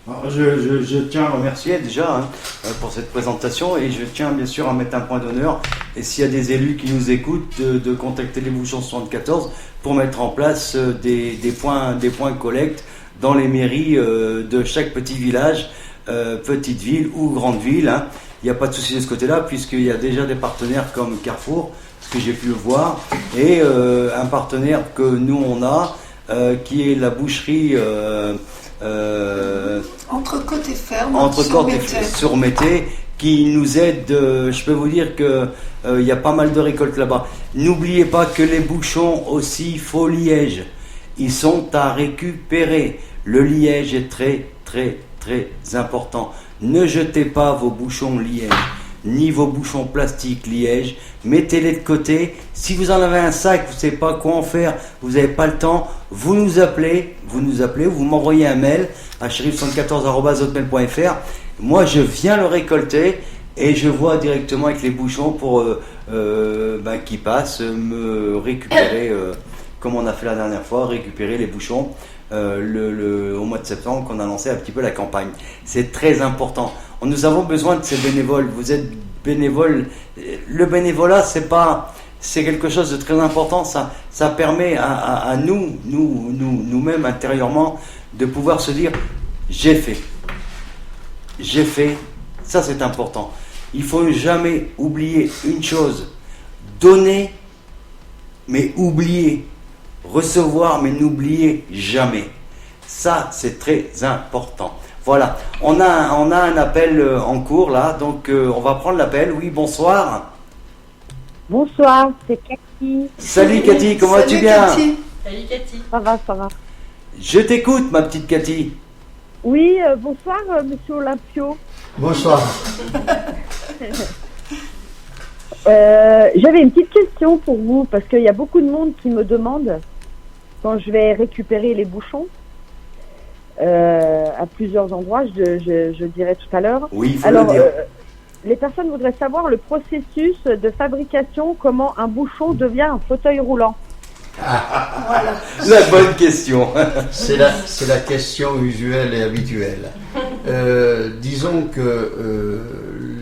Alors, je tiens à remercier déjà pour cette présentation et je tiens bien sûr à mettre un point d'honneur et s'il y a des élus qui nous écoutent de contacter les Bouchons 74 pour mettre en place des points collecte dans les mairies de chaque petit village, petite ville ou grande ville. Il n'y a pas de souci de ce côté-là puisqu'il y a déjà des partenaires comme Carrefour, ce que j'ai pu le voir, et un partenaire que nous on a qui est la boucherie entre Côte et Ferme, sur Mété, qui nous aident. Je peux vous dire que il y a pas mal de récoltes là-bas. N'oubliez pas que les bouchons aussi faux liège, ils sont à récupérer. Le liège est très très très important. Ne jetez pas vos bouchons liège, ni vos bouchons plastiques liège. Mettez-les de côté. Si vous en avez un sac, vous ne savez pas quoi en faire, vous n'avez pas le temps, vous nous appelez, ou vous m'envoyez un mail à shérif74@hotmail.fr. Moi, je viens le récolter et je vois directement avec les bouchons pour qui passent me récupérer, comme on a fait la dernière fois, récupérer les bouchons au mois de septembre qu'on a lancé un petit peu la campagne. C'est très important. Nous avons besoin de ces bénévoles. Vous êtes bénévoles. Le bénévolat, c'est quelque chose de très important. Ça permet à nous-mêmes intérieurement de pouvoir se dire j'ai fait. Ça, c'est important. Il faut jamais oublier une chose. Donner, mais oublier. Recevoir, mais n'oubliez jamais. Ça, c'est très important. Voilà. On a un appel en cours là, donc on va prendre l'appel. Oui, bonsoir. Bonsoir, c'est Cathy. Salut Cathy, comment vas-tu bien? Salut Cathy. Ça va. Je t'écoute, ma petite Cathy. Oui, bonsoir, monsieur Olympio. Bonsoir. J'avais une petite question pour vous, parce qu'il y a beaucoup de monde qui me demande, quand je vais récupérer les bouchons, à plusieurs endroits, je dirai tout à l'heure. Oui, il faut Alors, le dire. les personnes voudraient savoir le processus de fabrication, comment un bouchon devient un fauteuil roulant. La bonne question. C'est la question usuelle et habituelle. Disons que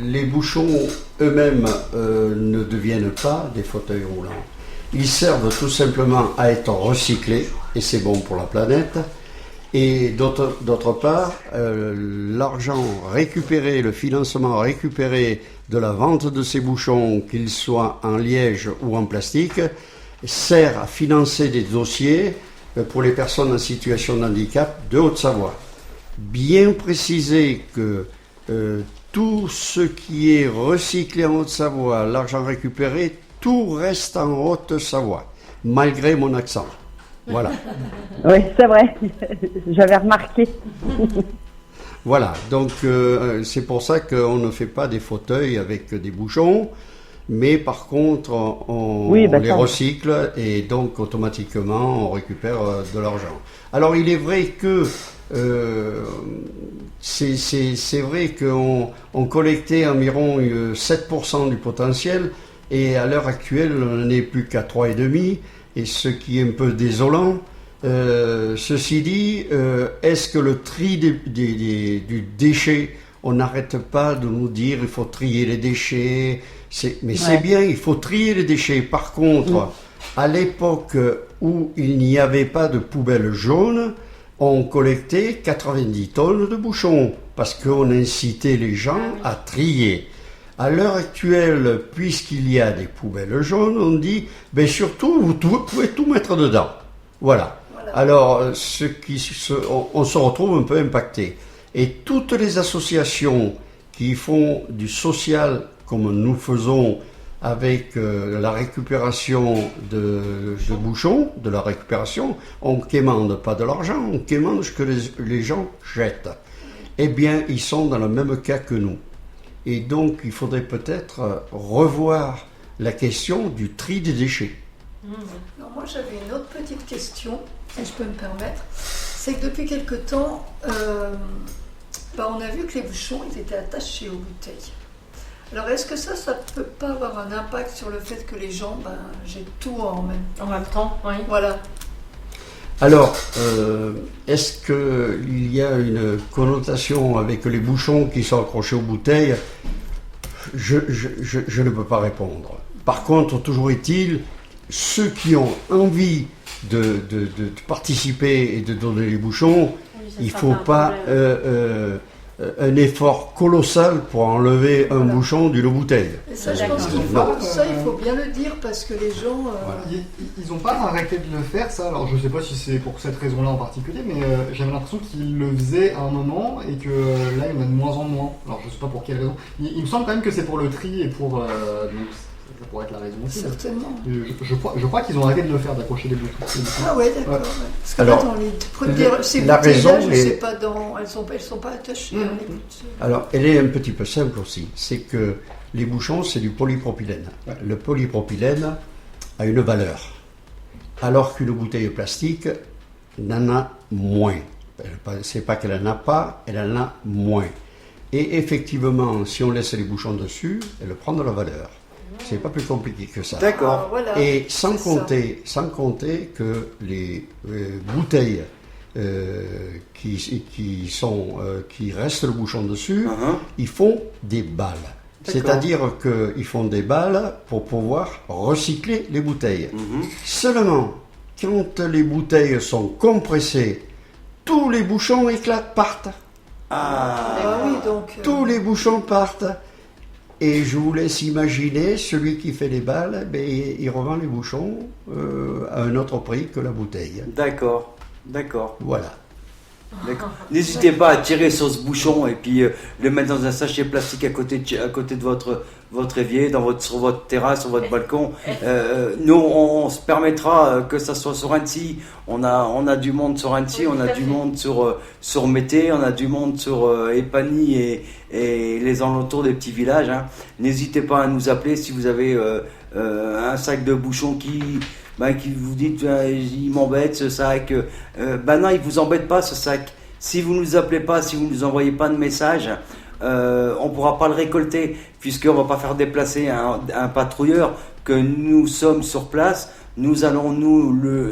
les bouchons eux-mêmes ne deviennent pas des fauteuils roulants. Ils servent tout simplement à être recyclés, et c'est bon pour la planète. Et d'autre part, l'argent récupéré, le financement récupéré de la vente de ces bouchons, qu'ils soient en liège ou en plastique, sert à financer des dossiers pour les personnes en situation de handicap de Haute-Savoie. Bien préciser que tout ce qui est recyclé en Haute-Savoie, l'argent récupéré, tout reste en Haute-Savoie, malgré mon accent. Voilà. Oui, c'est vrai, j'avais remarqué. Voilà, donc c'est pour ça qu'on ne fait pas des fauteuils avec des bouchons, mais par contre on les recycle et donc automatiquement on récupère de l'argent. Alors il est vrai que c'est vrai qu'on collectait environ 7% du potentiel et à l'heure actuelle on n'est plus qu'à 3,5%, et ce qui est un peu désolant. Ceci dit, est-ce que le tri du déchet, on n'arrête pas de nous dire il faut trier les déchets, c'est bien, il faut trier les déchets. Par contre, à l'époque où il n'y avait pas de poubelle jaune, on collectait 90 tonnes de bouchons parce qu'on incitait les gens à trier. À l'heure actuelle, puisqu'il y a des poubelles jaunes, on dit surtout vous pouvez tout mettre dedans. Voilà. Alors, on se retrouve un peu impacté. Et toutes les associations qui font du social, comme nous faisons avec la récupération de bouchons, de la récupération, on ne quémande pas de l'argent, on quémande ce que les gens jettent. Eh bien, ils sont dans le même cas que nous. Et donc, il faudrait peut-être revoir la question du tri des déchets. Alors moi, j'avais une autre petite question, si je peux me permettre. C'est que depuis quelque temps, on a vu que les bouchons ils étaient attachés aux bouteilles. Alors, est-ce que ça ne peut pas avoir un impact sur le fait que les gens jettent tout en même temps, oui. Voilà. Alors, est-ce qu'il y a une connotation avec les bouchons qui sont accrochés aux bouteilles? Je ne peux pas répondre. Par contre, toujours est-il, ceux qui ont envie de participer et de donner les bouchons, il ne faut pas un effort colossal pour enlever un bouchon d'une bouteille. Et ça, je pense il faut bien le dire parce que les gens. Ils n'ont pas arrêté de le faire, ça. Alors, je sais pas si c'est pour cette raison-là en particulier, mais j'avais l'impression qu'ils le faisaient à un moment et que là, il y en a de moins en moins. Alors, je sais pas pour quelle raison. Il me semble quand même que c'est pour le tri et pour. Donc, ça pourrait être la raison aussi. Certainement. Je crois qu'ils ont arrêté de le faire, d'accrocher des boutons. Ah ouais, d'accord. Ouais. Parce que alors, là, dans les premières, ces la bouteilles-là, raison je est... sais pas elles sont pas attachées. Alors, elle est un petit peu simple aussi. C'est que les bouchons, c'est du polypropylène. Ouais. Le polypropylène a une valeur, alors qu'une bouteille plastique n'en a moins. C'est pas qu'elle en a pas, elle en a moins. Et effectivement, si on laisse les bouchons dessus, elle prend de la valeur. C'est pas plus compliqué que ça. D'accord. Voilà, et sans compter que les bouteilles qui restent le bouchon dessus, ils font des balles. C'est-à-dire qu'ils font des balles pour pouvoir recycler les bouteilles. Seulement, quand les bouteilles sont compressées, tous les bouchons partent. Oui, donc. Tous les bouchons partent. Et je vous laisse imaginer, celui qui fait les balles, il revend les bouchons à un autre prix que la bouteille. D'accord. Voilà. N'hésitez pas à tirer sur ce bouchon et puis le mettre dans un sachet plastique à côté de votre évier, sur votre terrasse, sur votre balcon. Nous, on se permettra que ça soit sur Annecy. On a du monde sur Annecy, on a du monde sur Mété, on a du monde sur Épagny et les alentours des petits villages. Hein. N'hésitez pas à nous appeler si vous avez un sac de bouchons qui vous dites il m'embête ce sac. Non, il vous embête pas ce sac. Si vous ne nous appelez pas, si vous ne nous envoyez pas de message, on ne pourra pas le récolter puisqu'on ne va pas faire déplacer un patrouilleur que nous sommes sur place. Nous allons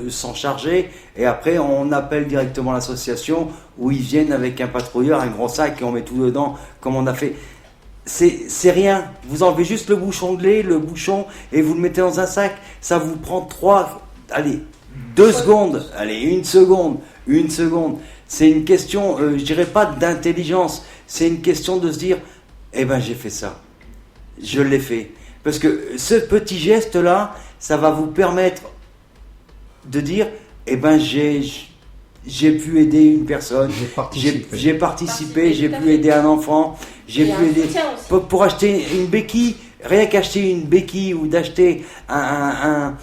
s'en charger et après on appelle directement l'association où ils viennent avec un patrouilleur, un grand sac et on met tout dedans comme on a fait. C'est rien, vous enlevez juste le bouchon de lait, le bouchon et vous le mettez dans un sac, ça vous prend 2 secondes, 1 seconde. C'est une question, je dirais pas d'intelligence, c'est une question de se dire, j'ai fait ça, je l'ai fait. Parce que ce petit geste-là, ça va vous permettre de dire, j'ai pu aider une personne, j'ai participé, j'ai pu aider un enfant, j'ai pu aider pour acheter une béquille, rien qu'acheter une béquille ou d'acheter un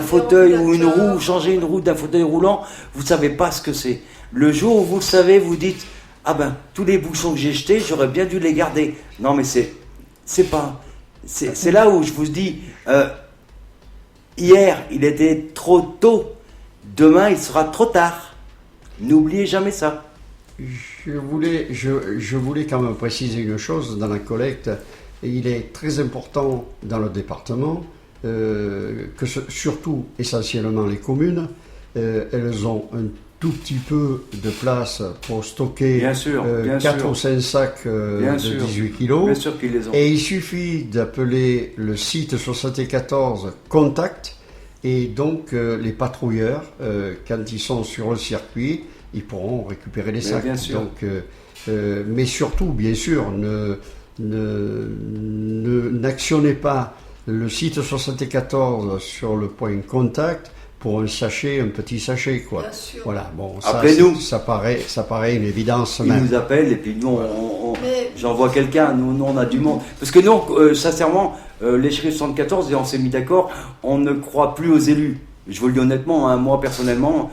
fauteuil ou une roue, changer une roue d'un fauteuil roulant, vous savez pas ce que c'est. Le jour où vous le savez, vous dites tous les bouchons que j'ai jetés, j'aurais bien dû les garder. Non mais c'est là où je vous dis hier il était trop tôt, demain il sera trop tard. N'oubliez jamais ça. Je voulais quand même préciser une chose dans la collecte. Il est très important dans le département surtout essentiellement les communes, elles ont un tout petit peu de place pour stocker 4 ou 5 sacs de 18 kilos. Bien sûr qu'ils les ont. Et il suffit d'appeler le site 74 contact. Et donc, les patrouilleurs, quand ils sont sur le circuit, ils pourront récupérer les sacs. Bien sûr. Donc, mais surtout, bien sûr, n'actionnez pas le site 74 sur le point contact pour un petit sachet, quoi. Bien sûr. Voilà, bon, ça paraît une évidence. Ils nous appellent et puis nous, j'envoie quelqu'un, nous on a du monde. Parce que nous, sincèrement, les Shérifs 74, et on s'est mis d'accord, on ne croit plus aux élus. Je vous le dis honnêtement, hein, moi personnellement,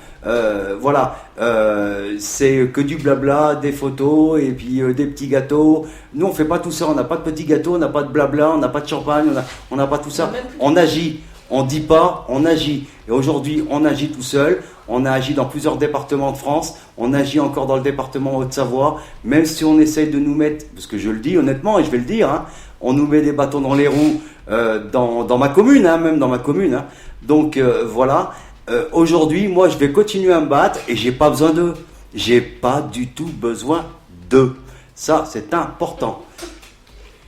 c'est que du blabla, des photos et puis des petits gâteaux. Nous, on fait pas tout ça, on n'a pas de petits gâteaux, on n'a pas de blabla, on n'a pas de champagne, on n'a pas tout ça. On agit, on dit pas, on agit. Et aujourd'hui, on agit tout seul. On a agi dans plusieurs départements de France, on agit encore dans le département Haute-Savoie, même si on essaye de nous mettre, parce que je le dis honnêtement et je vais le dire, hein, on nous met des bâtons dans les roues dans ma commune, hein, même dans ma commune. Hein. Donc aujourd'hui, moi je vais continuer à me battre et j'ai pas besoin d'eux. J'ai pas du tout besoin d'eux. Ça, c'est important.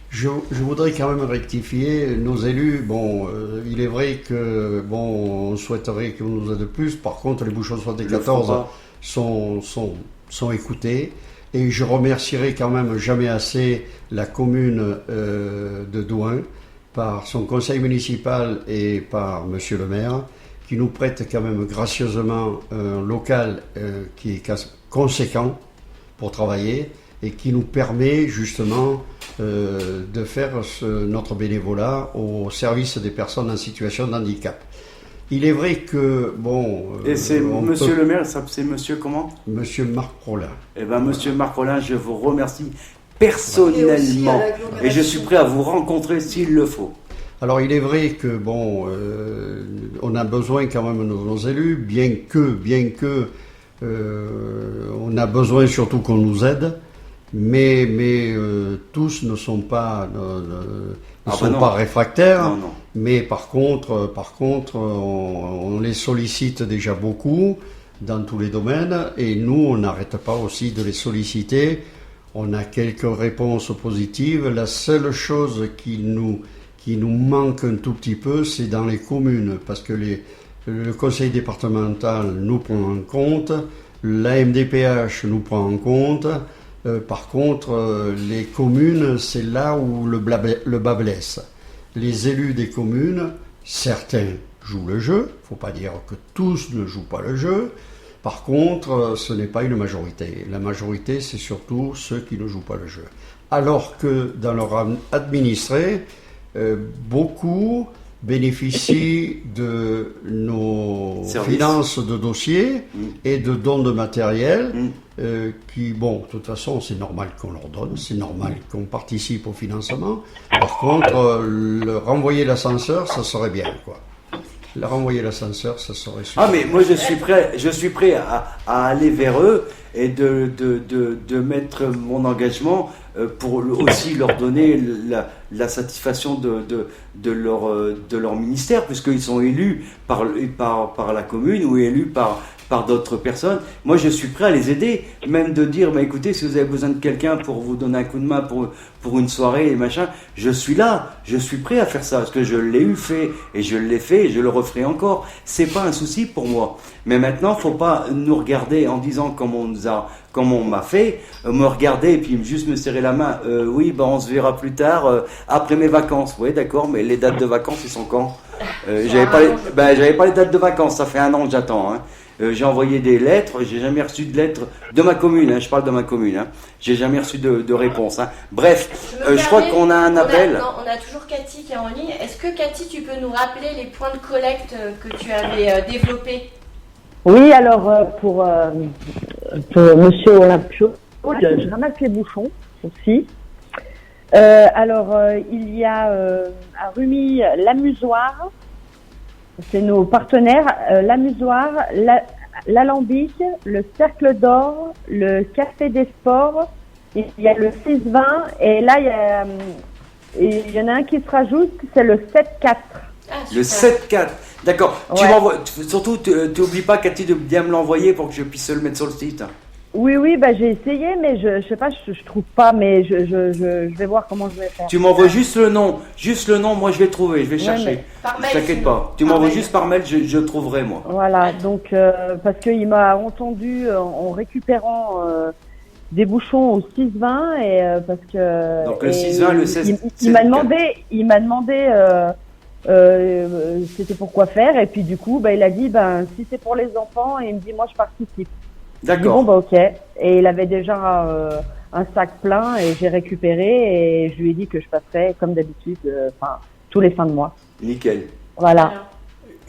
Je voudrais quand même rectifier nos élus. Bon, il est vrai que on souhaiterait qu'on nous aide plus. Par contre, les bouchons 74 sont écoutés Et je remercierai quand même jamais assez la commune de Douin, par son conseil municipal et par monsieur le maire, qui nous prête quand même gracieusement un local qui est conséquent pour travailler et qui nous permet justement de faire notre bénévolat au service des personnes en situation de handicap. Il est vrai que, bon... Et c'est monsieur le maire, c'est monsieur comment? Monsieur Marc Rollin. Eh bien, monsieur Marc Rollin, je vous remercie personnellement. Et je suis prêt à vous rencontrer s'il le faut. Alors, il est vrai que, bon, on a besoin quand même de nos élus, bien que on a besoin surtout qu'on nous aide, mais tous ne sont pas... pas réfractaires, non. Mais par contre, on les sollicite déjà beaucoup dans tous les domaines, et nous, on n'arrête pas aussi de les solliciter. On a quelques réponses positives. La seule chose qui nous manque un tout petit peu, c'est dans les communes, parce que le conseil départemental nous prend en compte, la MDPH nous prend en compte. Par contre, les communes, c'est là où le bas blesse. Les élus des communes, certains jouent le jeu, il ne faut pas dire que tous ne jouent pas le jeu. Par contre, ce n'est pas une majorité. La majorité, c'est surtout ceux qui ne jouent pas le jeu. Alors que dans leur administré, beaucoup bénéficient de nos finances de dossier et de dons de matériel qui, bon, de toute façon, c'est normal qu'on leur donne, c'est normal qu'on participe au financement. Par contre, renvoyer l'ascenseur, ça serait bien, quoi. Renvoyer l'ascenseur, ça serait super. Ah, mais moi, je suis prêt à aller vers eux et de mettre mon engagement pour aussi leur donner la satisfaction de leur ministère, puisqu'ils sont élus par la commune ou élus par d'autres personnes. Moi, je suis prêt à les aider, même de dire, mais écoutez, si vous avez besoin de quelqu'un pour vous donner un coup de main pour une soirée et machin, je suis là, je suis prêt à faire ça, parce que je l'ai fait, et je l'ai fait, et je le referai encore. C'est pas un souci pour moi. Mais maintenant, faut pas nous regarder en disant comme on m'a fait, me regarder et puis juste me serrer la main. Oui, on se verra plus tard, après mes vacances. Oui, d'accord, mais les dates de vacances, ils sont quand? J'avais pas les dates de vacances, ça fait 1 an que j'attends, hein. J'ai envoyé des lettres, j'ai jamais reçu de lettres de ma commune, hein, je parle de ma commune, hein. J'ai jamais reçu de réponse, hein. Bref, je crois qu'on a un appel. On a toujours Cathy qui est en ligne. Est-ce que Cathy, tu peux nous rappeler les points de collecte que tu avais développés? Oui, alors pour Monsieur Olympio, je ramasse les bouchons aussi. Il y a à Rumi l'Amusoir. C'est nos partenaires, l'Amusoir, l'Alambic, le Cercle d'Or, le Café des Sports, il y a le 6-20, et là, il y en a un qui se rajoute, c'est le 7-4. Le 7-4, d'accord. Ouais. Tu m'envoies, surtout, tu n'oublies pas, Cathy, de bien me l'envoyer pour que je puisse le mettre sur le site. Oui, j'ai essayé, mais je sais pas, je trouve pas, mais je vais voir comment je vais faire. Tu m'envoies juste le nom, moi je vais trouver, je vais chercher. Ne t'inquiète pas, tu m'envoies juste par mail, je trouverai moi. Voilà, donc parce qu'il m'a entendu en récupérant des bouchons au 6-20 et parce que. Donc le 6-20, le 16. Il m'a demandé c'était pour quoi faire, et puis du coup, il a dit si c'est pour les enfants, et il me dit moi je participe. D'accord. Bon, ok. Et il avait déjà un sac plein et j'ai récupéré et je lui ai dit que je passerais comme d'habitude, tous les fins de mois. Nickel. Voilà.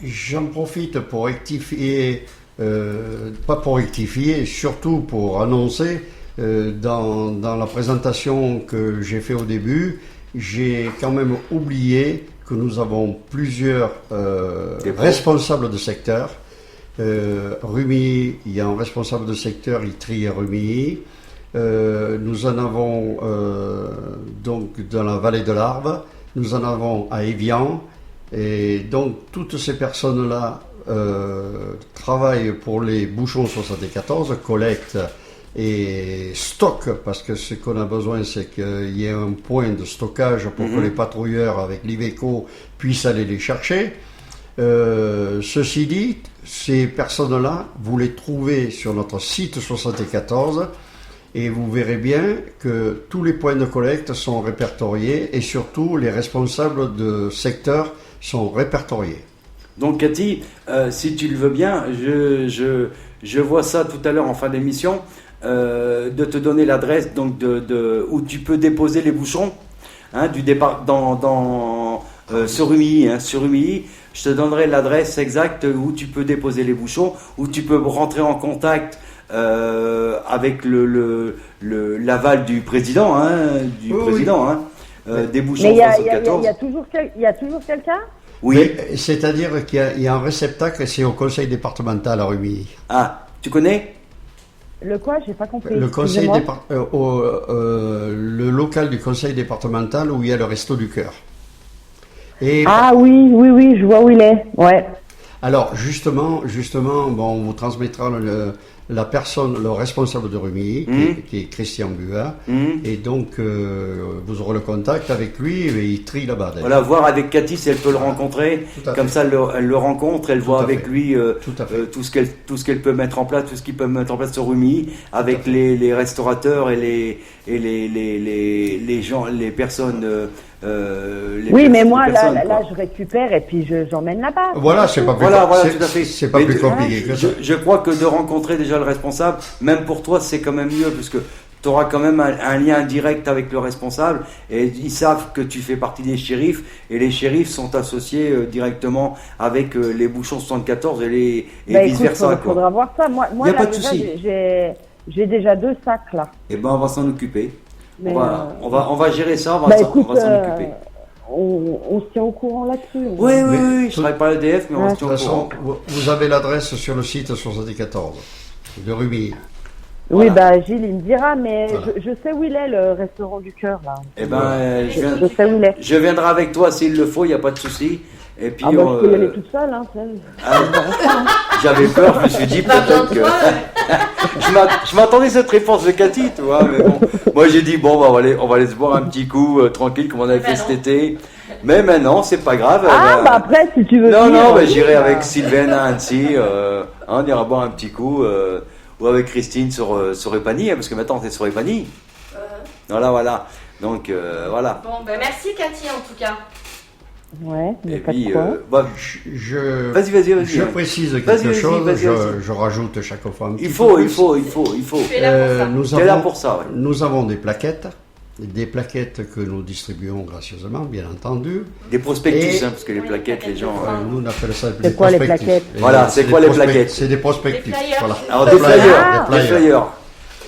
J'en profite pour rectifier, pas pour rectifier, surtout pour annoncer dans la présentation que j'ai fait au début, j'ai quand même oublié que nous avons plusieurs responsables de secteur. Rumi, il y a un responsable de secteur, il trie à Rumi. Nous en avons donc dans la vallée de l'Arve, nous en avons à Évian, et donc toutes ces personnes-là travaillent pour les bouchons 74, collectent et stockent, parce que ce qu'on a besoin, c'est qu'il y ait un point de stockage pour que les patrouilleurs avec l'Iveco puissent aller les chercher. Ceci dit, ces personnes-là, vous les trouvez sur notre site 74 et vous verrez bien que tous les points de collecte sont répertoriés et surtout les responsables de secteur sont répertoriés. Donc Cathy, si tu le veux bien, je vois ça tout à l'heure en fin d'émission, de te donner l'adresse donc où tu peux déposer les bouchons, hein, du départ sur Rumilly, sur Rumilly. Je te donnerai l'adresse exacte où tu peux déposer les bouchons, où tu peux rentrer en contact avec l'aval du président, des bouchons Mais il y a 74. il y a toujours quelqu'un? Oui. C'est-à-dire qu'il y a un réceptacle et c'est au conseil départemental à Rumilly. Ah, tu connais? Le quoi? J'ai pas compris. Le conseil Excusez-moi. le local du conseil départemental où il y a le resto du cœur. Et Ah oui, je vois où il est. Ouais. alors justement, bon, on vous transmettra la personne, le responsable de Rumilly, qui est Christian Buat, et donc vous aurez le contact avec lui et il trie là-bas. d'ailleurs. Voilà, voir avec Cathy si elle peut le rencontrer. Tout à Comme fait. ça, elle le rencontre, elle voit à avec fait. lui Tout à fait. tout ce qu'elle peut mettre en place, tout ce qu'il peut mettre en place sur Rumilly, avec les restaurateurs et les gens, les personnes. Oui, mais moi, personnes, là, quoi. je récupère et puis j'emmène là-bas. Voilà, c'est pas plus, Voilà, c'est- tout à fait. c'est pas Mais plus compliqué que ça. Je crois que de rencontrer déjà le responsable, même pour toi, c'est quand même mieux, parce que tu auras quand même un lien direct avec le responsable, et ils savent que tu fais partie des shérifs, et les shérifs sont associés directement avec les bouchons 74 et Bah, vice écoute, versa. faudra voir ça. Moi Y a là, pas de déjà, souci. j'ai déjà 2 sacs là. Et ben on va s'en occuper. Mais, On va gérer ça, on bah, va écoute, s'en occuper. on se tient au courant là-dessus. Oui, Mais je travaille pas à l'EDF, mais on Ouais. se De tient toute au courant. façon, vous avez l'adresse sur le site 74 de Rumilly. Oui, Voilà. bah Gilles, il me dira, mais Voilà. je sais où il est, le restaurant du cœur là. Eh ben, Je sais où il est. je viendrai avec toi s'il le faut, il n'y a pas de souci. Et puis, Ah bah, je peux y aller toute seule, hein, celle. j'avais peur, je me suis dit peut-être que. Je m'attendais à cette réponse de Cathy, tu vois, mais bon. Moi j'ai dit, bon, bah, on va aller se boire un petit coup tranquille, comme on avait fait cet été. Mais maintenant, c'est pas grave. Ah, bah après, si tu veux. Non, venir, non, bah, oui, j'irai bah. avec Sylvain à Annecy, on ira boire un petit coup, ou avec Christine sur Epany, hein, parce que maintenant t'es sur Epany. Voilà. Donc, voilà. Bon, ben merci Cathy en tout cas. Ouais, mais Et pas de puis, quoi. bah, Je vas-y. je précise Vas-y, quelque vas-y, chose, vas-y. je rajoute chaque fois un petit Il peu faut. plus. Tu es là pour ça. Nous T'es là avons, pour ça, ouais. nous avons des plaquettes que nous distribuons gracieusement, bien entendu. Des prospectus, Et- parce que les Oui, plaquettes, les gens. Nous on appelle ça C'est quoi les plaquettes? Voilà, c'est des quoi les prospectus, plaquettes? C'est des prospectus. Des flyers. Voilà. Alors, Des des flyers, flyers. des Des flyers. flyers.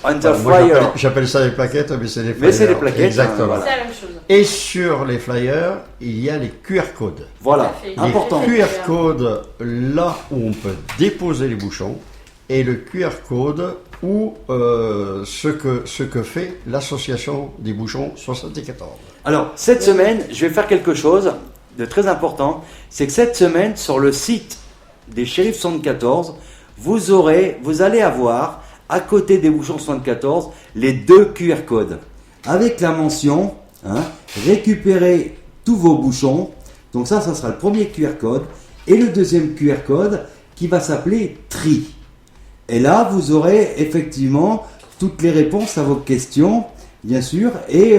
Hunter Voilà, moi, Flyer. j'appelle ça des plaquettes, mais c'est des flyers. Mais c'est des plaquettes, Exactement. hein, voilà. C'est la même chose. Et sur les flyers, il y a les QR codes. Voilà, Tout à fait. Les important. QR codes là où on peut déposer les bouchons et le QR code où ce que fait l'association des bouchons 74. Alors, cette semaine, je vais faire quelque chose de très important. C'est que cette semaine, sur le site des Shérifs 74, vous allez avoir, à côté des bouchons 74, les 2 QR codes. Avec la mention, récupérez tous vos bouchons. Donc ça sera le premier QR code. Et le deuxième QR code qui va s'appeler tri. Et là, vous aurez effectivement toutes les réponses à vos questions, bien sûr, et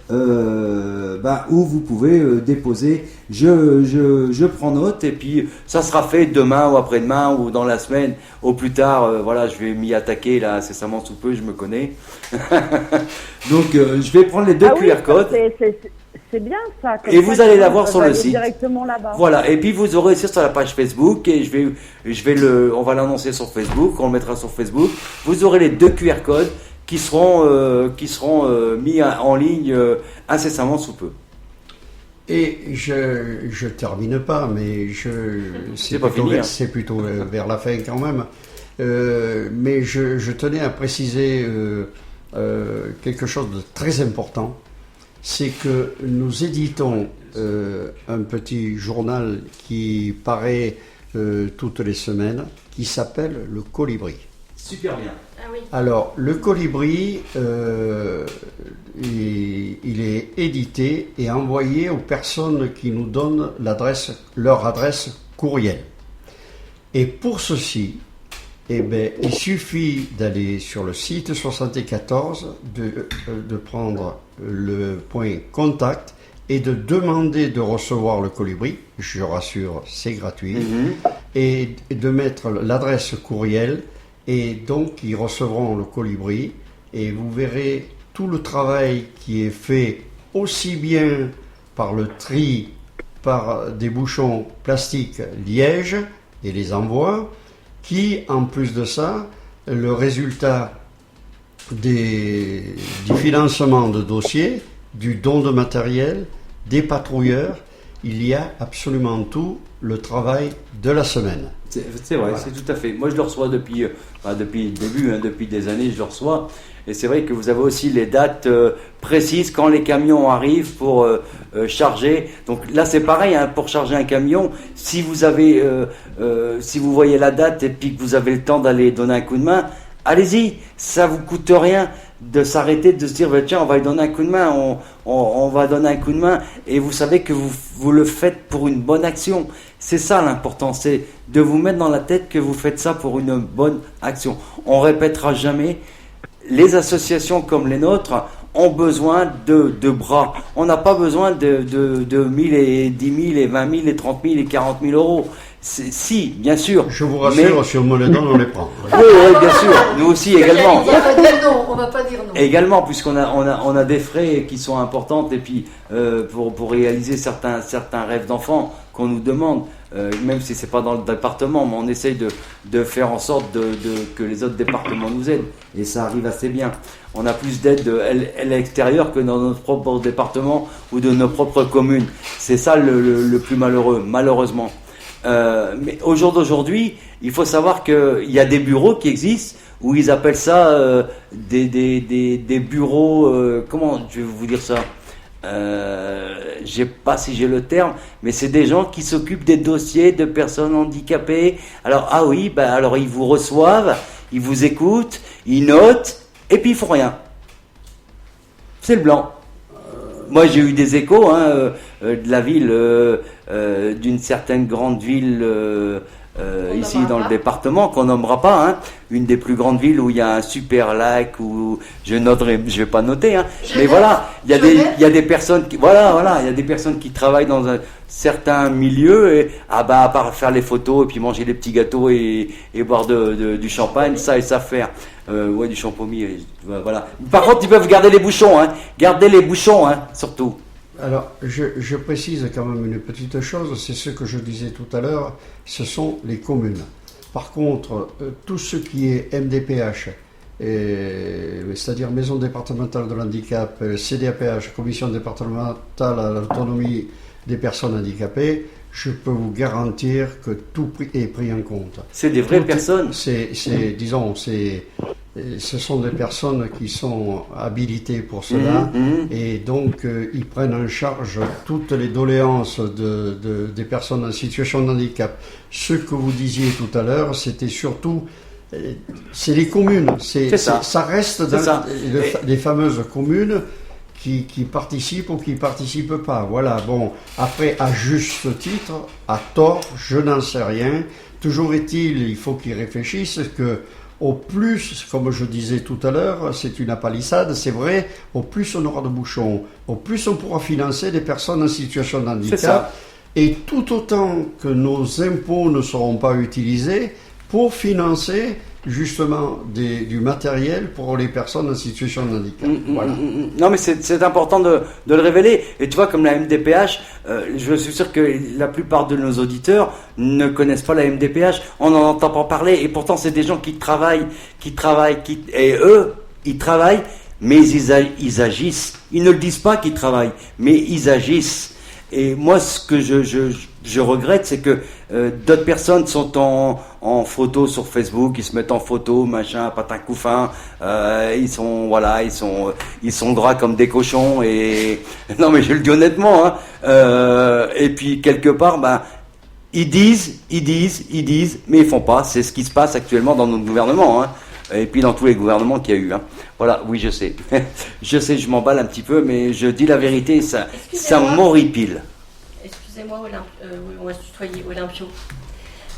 où vous pouvez déposer. Je prends note, et puis ça sera fait demain ou après-demain ou dans la semaine, au plus tard. Je vais m'y attaquer là incessamment sous peu, je me connais. Donc, je vais prendre les 2 Ah oui, QR codes. c'est bien ça. comme Et ça, vous allez tu l'avoir vas sur le aller site. Directement là-bas. Voilà, et puis vous aurez aussi sur la page Facebook, et on va l'annoncer sur Facebook, on le mettra sur Facebook. Vous aurez les 2 QR codes qui seront mis en ligne incessamment sous peu. Et je termine pas, mais C'est pas fini, hein. c'est plutôt vers la fin quand même. Mais je tenais à préciser quelque chose de très important. C'est que nous éditons un petit journal qui paraît toutes les semaines, qui s'appelle Le Colibri. Super bien. Ah oui. Alors, le Colibri, il est édité et envoyé aux personnes qui nous donnent leur adresse courriel. Et pour ceci, Eh bien, il suffit d'aller sur le site 74, de prendre le point contact et de demander de recevoir le colibri. Je rassure, c'est gratuit. Et de mettre l'adresse courriel. Et donc, ils recevront le colibri. Et vous verrez tout le travail qui est fait aussi bien par le tri, par des bouchons plastiques liège et les envois, qui, en plus de ça, le résultat du financement de dossiers, du don de matériel, des patrouilleurs, il y a absolument tout le travail de la semaine. C'est vrai, c'est tout à fait. Moi, je le reçois depuis le début, depuis des années, je le reçois. Et c'est vrai que vous avez aussi les dates précises quand les camions arrivent pour charger. Donc là, c'est pareil, pour charger un camion. Si vous avez, si vous voyez la date et puis que vous avez le temps d'aller donner un coup de main, allez-y. Ça vous coûte rien de s'arrêter, de se dire tiens, on va lui donner un coup de main, on va donner un coup de main. Et vous savez que vous le faites pour une bonne action. C'est ça l'important, c'est de vous mettre dans la tête que vous faites ça pour une bonne action. On répétera jamais. Les associations comme les nôtres ont besoin de bras. On n'a pas besoin de 1000 et 10 000 et 20 000 et 30 000 et 40 000 euros. Si, bien sûr. Je vous rassure, si on me les donne, on les prend. Oui, bien sûr. Nous aussi également. On va pas dire non, on va pas dire non. Également, puisqu'on a des frais qui sont importants et puis pour réaliser certains rêves d'enfants qu'on nous demande, même si c'est pas dans le département, mais on essaye de faire en sorte que les autres départements nous aident. Et ça arrive assez bien. On a plus d'aide à l'extérieur que dans notre propre département ou de nos propres communes. C'est ça le plus malheureux, malheureusement. Mais au jour d'aujourd'hui, il faut savoir qu'il y a des bureaux qui existent où ils appellent ça des bureaux. Comment je vais vous dire ça? Je sais pas si j'ai le terme, mais c'est des gens qui s'occupent des dossiers de personnes handicapées. Alors alors ils vous reçoivent, ils vous écoutent, ils notent, et puis ils font rien. C'est le blanc. Moi j'ai eu des échos de la ville, d'une certaine grande ville ici dans le département qu'on nommera pas, une des plus grandes villes où il y a un super lac, où je vais pas noter, mais voilà, il y a des personnes qui, il y a des personnes qui travaillent dans un certain milieu et à part faire les photos et puis manger des petits gâteaux et boire du champagne, ça et ça faire. Du champomis, voilà. Par contre, ils peuvent garder les bouchons, Gardez les bouchons, surtout. Alors, je précise quand même une petite chose, c'est ce que je disais tout à l'heure, ce sont les communes. Par contre, tout ce qui est MDPH, c'est-à-dire Maison départementale de l'handicap, CDAPH, Commission départementale à l'autonomie des personnes handicapées, je peux vous garantir que tout est pris en compte. C'est des vraies personnes. Ce sont des personnes qui sont habilitées pour cela et donc ils prennent en charge toutes les doléances des personnes en situation de handicap. Ce que vous disiez tout à l'heure, c'était surtout c'est les communes. Ça reste dans les fameuses communes qui participent ou qui ne participent pas. Voilà, bon, après, à juste titre, à tort, je n'en sais rien. Toujours est-il, il faut qu'ils réfléchissent que au plus, comme je disais tout à l'heure, c'est une palissade, c'est vrai, au plus on aura de bouchons, au plus on pourra financer des personnes en situation de handicap, et tout autant que nos impôts ne seront pas utilisés pour financer justement du matériel pour les personnes en situation de handicap. Voilà. Non mais c'est important de le révéler. Et tu vois, comme la MDPH, je suis sûr que la plupart de nos auditeurs ne connaissent pas la MDPH, on n'en entend pas parler, et pourtant c'est des gens qui travaillent, et eux, ils travaillent, mais ils agissent. Ils ne le disent pas qu'ils travaillent, mais ils agissent. Et moi, ce que je regrette, c'est que d'autres personnes sont en photo sur Facebook, ils se mettent en photo, machin, patin couffin, ils sont gras comme des cochons, et non mais je le dis honnêtement, et puis quelque part, ils disent, mais ils font pas. C'est ce qui se passe actuellement dans notre gouvernement, et puis dans tous les gouvernements qu'il y a eu. Voilà, oui, je sais, je m'emballe un petit peu, mais je dis la vérité, ça m'horripile. Excusez-moi, on va se tutoyer, Olympio.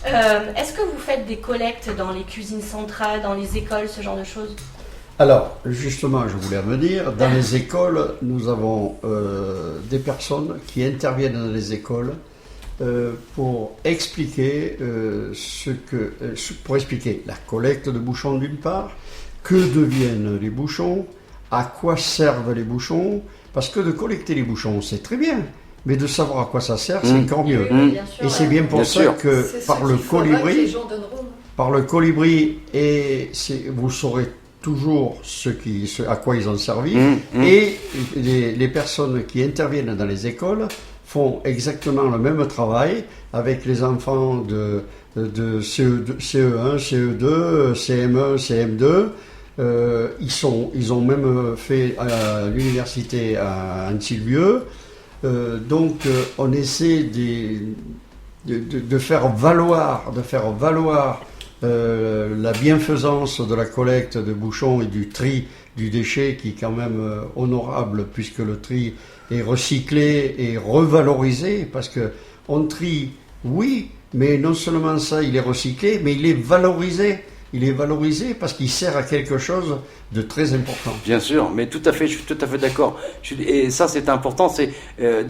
Est-ce que vous faites des collectes dans les cuisines centrales, dans les écoles, ce genre de choses? Alors, justement, je voulais me dire, dans les écoles, nous avons des personnes qui interviennent dans les écoles pour expliquer pour expliquer la collecte de bouchons d'une part, que deviennent les bouchons, à quoi servent les bouchons, parce que de collecter les bouchons, c'est très bien, mais de savoir à quoi ça sert, c'est encore mieux. Bien sûr, Et c'est bien pour Bien ça sûr. que C'est par ça le qu'il faudra que les colibri, gens donneront. vous saurez toujours à quoi ils ont servi. Et les personnes qui interviennent dans les écoles font exactement le même travail avec les enfants de CE1, CE2, CM1, CM2. Ils ont même fait à l'université à Anne-Sylvieux. On essaie de faire valoir la bienfaisance de la collecte de bouchons et du tri du déchet qui est quand même honorable puisque le tri est recyclé et revalorisé parce que on trie, oui, mais non seulement ça, il est recyclé, mais il est valorisé. Il est valorisé parce qu'il sert à quelque chose de très important. Bien sûr, mais tout à fait, je suis tout à fait d'accord. Et ça, c'est important, c'est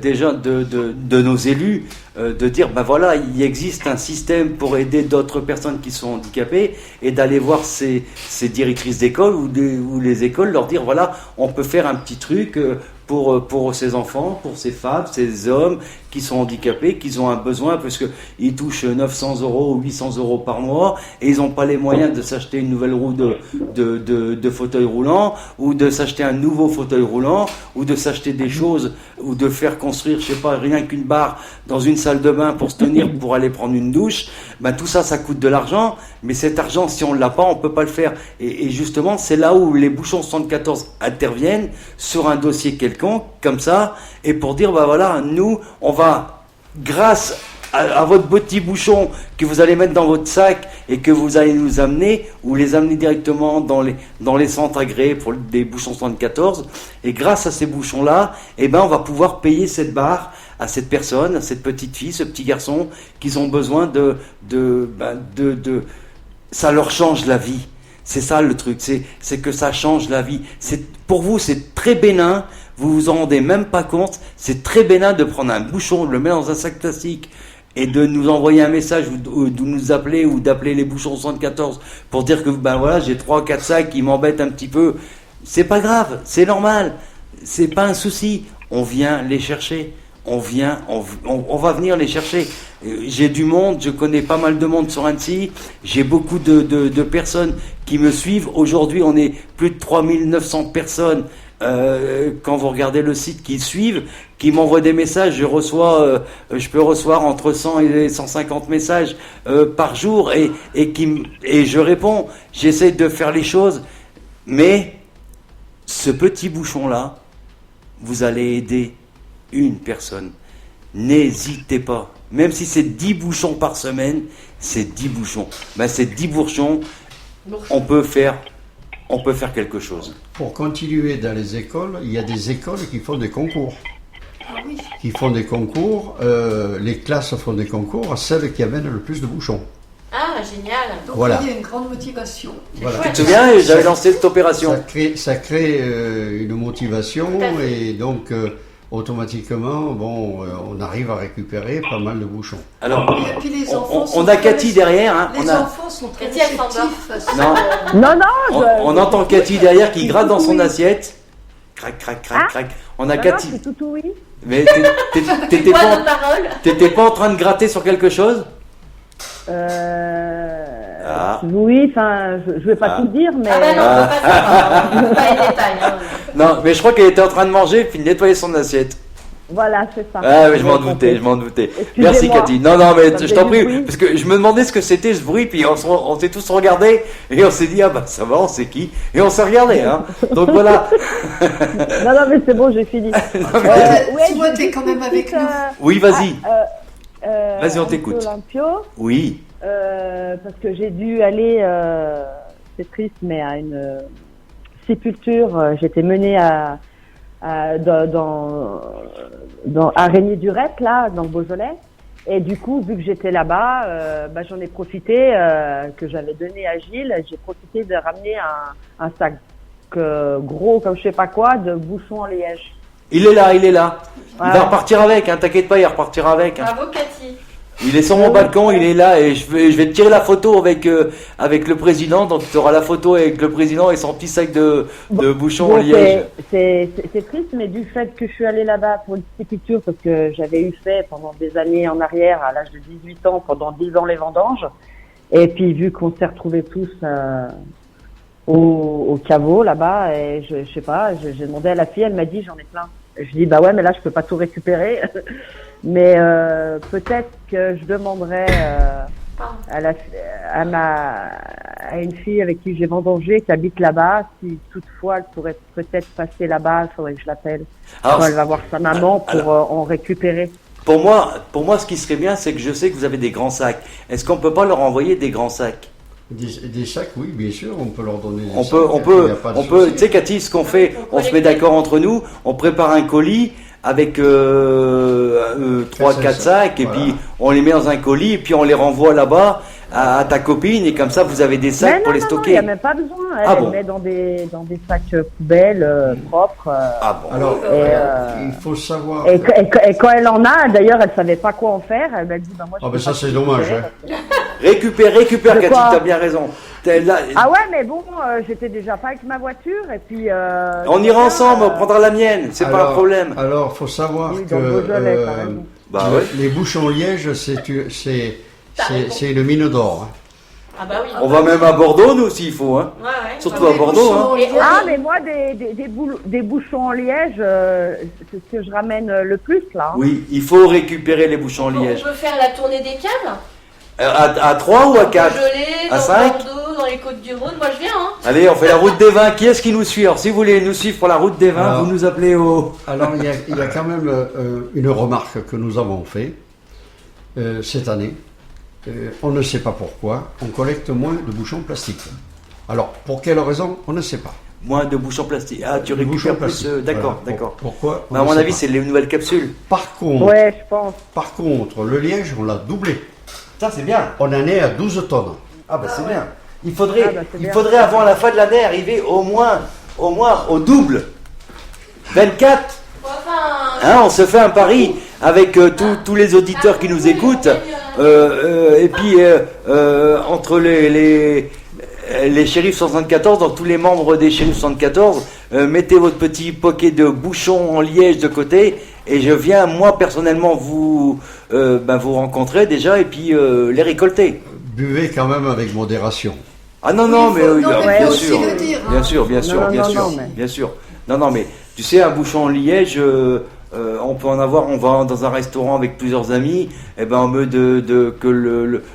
déjà de nos élus de dire, ben voilà, il existe un système pour aider d'autres personnes qui sont handicapées et d'aller voir ces directrices d'école ou les écoles, leur dire, voilà, on peut faire un petit truc pour ces enfants, pour ces femmes, ces hommes qui sont handicapés, qui ont un besoin parce qu'ils touchent 900 € ou 800 € par mois et ils n'ont pas les moyens de s'acheter une nouvelle roue de fauteuil roulant ou de s'acheter un nouveau fauteuil roulant ou de s'acheter des choses ou de faire construire, je sais pas, rien qu'une barre dans une salle de bain pour se tenir pour aller prendre une douche. Ben tout ça, ça coûte de l'argent, mais cet argent, si on ne l'a pas, on peut pas le faire. Et justement, c'est là où les bouchons 74 interviennent sur un dossier quelconque, comme ça, et pour dire, ben voilà, nous, on va, grâce à votre petit bouchon que vous allez mettre dans votre sac et que vous allez nous amener, ou les amener directement dans les centres agréés pour des bouchons 74, et grâce à ces bouchons-là, eh ben, on va pouvoir payer cette barre à cette personne, à cette petite fille, ce petit garçon, qu'ils ont besoin ça leur change la vie. C'est ça le truc, c'est que ça change la vie. Pour vous, c'est très bénin, vous vous en rendez même pas compte, c'est très bénin de prendre un bouchon, de le mettre dans un sac plastique et de nous envoyer un message ou de nous appeler ou d'appeler les bouchons 74 pour dire que ben voilà, j'ai 3-4 sacs qui m'embêtent un petit peu. C'est pas grave, c'est normal, c'est pas un souci, on vient les chercher. On va venir les chercher. J'ai du monde, je connais pas mal de monde sur Annecy, j'ai beaucoup de personnes qui me suivent. Aujourd'hui, on est plus de 3900 personnes, quand vous regardez le site, qui suivent, qui m'envoient des messages. Je peux recevoir entre 100 et 150 messages par jour et je réponds. J'essaie de faire les choses, mais ce petit bouchon-là, vous allez aider une personne. N'hésitez pas. Même si c'est 10 bouchons par semaine, c'est 10 bouchons. Ben, c'est 10 bouchons, on peut faire quelque chose. Pour continuer dans les écoles, il y a des écoles qui font des concours. Ah oui. Qui font des concours, les classes font des concours à celles qui amènent le plus de bouchons. Ah, génial. Donc Voilà. il y a une grande motivation. Voilà. Tu te souviens, j'avais lancé cette opération. Ça crée une motivation Tout à fait. et donc automatiquement, on arrive à récupérer pas mal de bouchons. Alors, Et puis les enfants on a Cathy derrière. Hein, Les enfants sont très Cathy, elle s'endort. réceptifs. Non. On entend Cathy derrière qui gratte dans son assiette. Crac, crac, crac, crac. On a Cathy. C'est tout oui. Mais t'étais Voix pas, de parole. t'étais pas en train de gratter sur quelque chose? Oui, enfin, je vais pas Ah. tout dire, mais Ah bah non, on peut pas savoir. Pas les détails. Hein. Non, mais je crois qu'elle était en train de manger puis de nettoyer son assiette. voilà, c'est ça. Ah oui, je m'en doutais. Excusez-moi. Merci Cathy. Non, mais Ça je t'en faisait du prie, bruit. parce que je me demandais ce que c'était ce bruit, puis on s'est tous regardés et on s'est dit, ah bah ça va, on sait qui, et on s'est regardé, hein. Donc voilà. Non, mais c'est bon, j'ai fini. Tu vois, t'es quand même avec nous. Oui, vas-y. Vas-y, on t'écoute. Oui. Parce que j'ai dû aller, c'est triste, mais à une sépulture. J'étais menée à Régnier-Durette, là, dans le Beaujolais. Et du coup, vu que j'étais là-bas, j'en ai profité, que j'avais donné à Gilles, j'ai profité de ramener un sac gros comme je sais pas quoi, de bouchons en liège. Il est là. Il va Ouais. repartir avec, hein, t'inquiète pas, il repartira avec. Hein. Bravo Cathy. Il est sur mon balcon, il est là et je vais te tirer la photo avec le président. Donc tu auras la photo avec le président et son petit sac de bouchons en liège. C'est triste, mais du fait que je suis allée là-bas pour une piqûre, parce que j'avais eu fait pendant des années en arrière, à l'âge de 18 ans, pendant 10 ans les vendanges, et puis vu qu'on s'est retrouvés tous au caveau là-bas, et je sais pas, j'ai demandé à la fille, elle m'a dit j'en ai plein. Je dis bah ouais, mais là je peux pas tout récupérer. Mais peut-être que je demanderai à une fille avec qui j'ai vendangé, qui habite là-bas, si toutefois elle pourrait peut-être passer là-bas, il faudrait que je l'appelle. Quand elle va voir sa maman pour en récupérer. Pour moi, ce qui serait bien, c'est que je sais que vous avez des grands sacs. Est-ce qu'on peut pas leur envoyer des grands sacs? Des sacs, oui, bien sûr, on peut leur donner des On sacs. peut, tu sais, Cathy, ce qu'on fait, on se met d'accord entre nous, on prépare un colis avec 3-4 sacs, et puis on les met dans un colis, et puis on les renvoie là-bas à ta copine, et comme ça, vous avez des sacs pour les stocker. Il n'y a même pas besoin. Elle met dans des sacs poubelles propres. Alors, il faut savoir. Et quand elle en a, d'ailleurs, elle savait pas quoi en faire. Elle m'a dit, moi, je peux ça pas c'est dommage. Hein. Récupère, Cathy, t'as bien raison. Ah ouais, mais bon, j'étais déjà pas avec ma voiture, et puis. On ira ensemble, on prendra la mienne, c'est pas un problème. Alors, faut savoir Oui, que dans le Beaujolais, par exemple. les bouchons liège, c'est une mine d'or. Hein. Ah bah oui. On va même à Bordeaux, nous, s'il faut. Hein. Ouais. Surtout à Bordeaux. Hein. Mais moi, des bouchons en liège, c'est ce que je ramène le plus, là. Oui, il faut récupérer les bouchons en liège. On peut faire la tournée des caves. À 3 ou à 4? Beaujolais, À dans 5? Bordeaux, dans les Côtes-du-Rhône, moi je viens. Hein. Allez, on fait la route des vins. Qui est-ce qui nous suit? Alors, si vous voulez nous suivre pour la route des vins, Alors, vous nous appelez au... Alors, il y a quand même une remarque que nous avons fait cette année. On ne sait pas pourquoi, on collecte moins de bouchons plastiques. Alors, pour quelle raison? On ne sait pas. Moins de bouchons plastiques. Ah, tu récupères plus... D'accord, Voilà. d'accord. Pourquoi? À mon avis, c'est les nouvelles capsules. Par contre, Ouais, je pense. par contre, le liège, on l'a doublé. Ça, c'est bien. On en est à 12 tonnes. Ah, bah c'est bien. Il faudrait, c'est bien. avant la fin de l'année arriver au moins au double. 24. Enfin, Hein, on se fait un pari avec tous les auditeurs qui nous écoutent. Et puis, entre les shérifs 74, donc tous les membres des shérifs 74, mettez votre petit pocket de bouchons en liège de côté, et je viens, moi, personnellement, vous rencontrer déjà, et puis les récolter. Buvez quand même avec modération. Ah non, non, mais bien faut aussi sûr, le dire, hein. bien sûr, bien sûr, bien sûr, bien sûr. Non, non, mais tu sais, un bouchon en liège, on peut en avoir. On va dans un restaurant avec plusieurs amis, et ben on veut que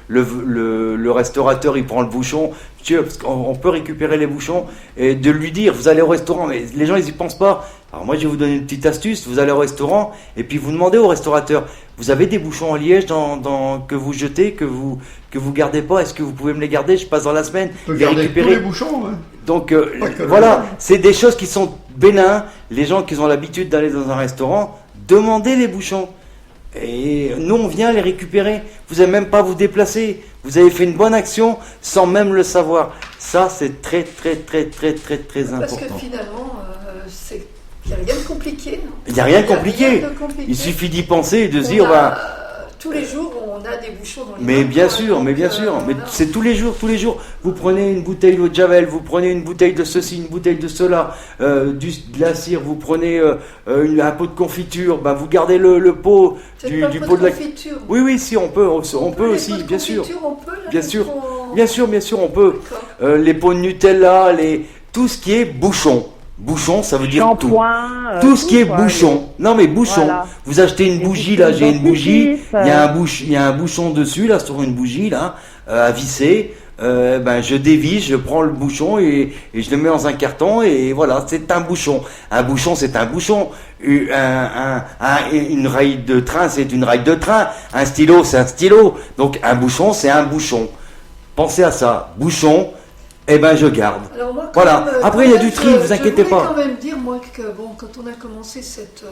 le restaurateur il prend le bouchon. Tu vois, parce qu'on peut récupérer les bouchons et de lui dire, vous allez au restaurant, mais les gens ils y pensent pas. Alors moi je vais vous donner une petite astuce. Vous allez au restaurant et puis vous demandez au restaurateur, vous avez des bouchons en liège que vous jetez, que vous gardez pas, est-ce que vous pouvez me les garder? Je passe dans la semaine, On peut les garder récupérer. tous les bouchons. Hein. Donc Pas que le voilà, vin. c'est des choses qui sont bénins. Les gens qui ont l'habitude d'aller dans un restaurant, demandez les bouchons. Et nous, on vient les récupérer. Vous n'avez même pas à vous déplacer. Vous avez fait une bonne action sans même le savoir. Ça, c'est très, très, très, très, très, très Parce important. que finalement, il n'y a rien de compliqué. hein. Il n'y a rien de Il y a compliqué. rien de compliqué. Il suffit d'y penser et de se On dire, a, tous les jours, on a des bouchons dans les mais mains, bien quoi. sûr, mais Donc, bien sûr, mais voilà. c'est tous les jours. Vous prenez une bouteille d'eau de Javel, vous prenez une bouteille de ceci, une bouteille de cela, de la cire, vous prenez un pot de confiture, ben vous gardez le pot C'est du pas le pot de la. confiture. Oui, oui, si on peut, on peut les aussi, pots de bien sûr, confiture, on peut, là, bien parce sûr, qu'on- bien sûr, on peut. D'accord. Les pots de Nutella, tout ce qui est bouchon. Bouchon, ça veut dire tout. Shampoing. Tout ce qui est quoi, bouchon. Non mais bouchon. Voilà. Vous achetez une Les bougie bouchons là, j'ai une bougie. dentifrice, Il y a un bouchon dessus là sur une bougie là à visser. Je dévisse, je prends le bouchon et je le mets dans un carton et voilà, c'est un bouchon. Un bouchon, c'est un bouchon. Une raille de train, c'est une raille de train. Un stylo, c'est un stylo. Donc un bouchon, c'est un bouchon. Pensez à ça. Bouchon. Je garde. Alors moi, quand Voilà. même, Après, il y a du tri, vous inquiétez Je pas. voulais quand même dire, moi, que bon, quand on a commencé cette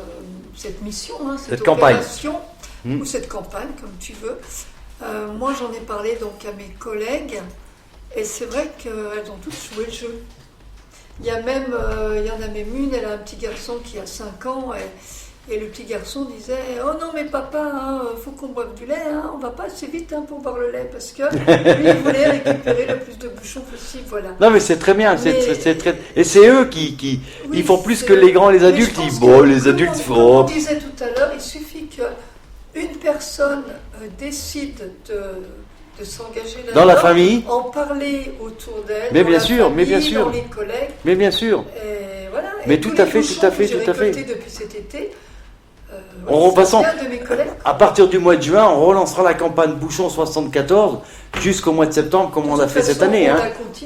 mission, cette campagne. opération, ou cette campagne, comme tu veux. Moi, j'en ai parlé donc à mes collègues, et c'est vrai qu'elles ont toutes joué le jeu. Il y en a même une, elle a un petit garçon qui a 5 ans, et le petit garçon disait « Oh non, mais papa, faut qu'on boive du lait, on va pas assez vite pour boire le lait, parce que lui, il voulait récupérer le plus de bouchons possible. » Voilà. Non, mais c'est très bien. C'est très... Et c'est eux qui Oui, ils font plus c'est que les grands et les Mais adultes. je pense Les adultes, comme on disait tout à l'heure, il suffit qu'une personne décide de s'engager là-dedans, dans la famille. en parler autour d'elle, Mais dans bien la sûr, mais famille, bien sûr. dans les collègues. Mais bien sûr. Et voilà. Mais Et tout tous à les fait, bouchons tout à fait, que j'ai tout à fait. récoltés depuis cet été. En passant, de mes collègues. à partir du mois de juin, on relancera la campagne Bouchon 74 jusqu'au mois de septembre, comme on De a toute fait cette façon, année.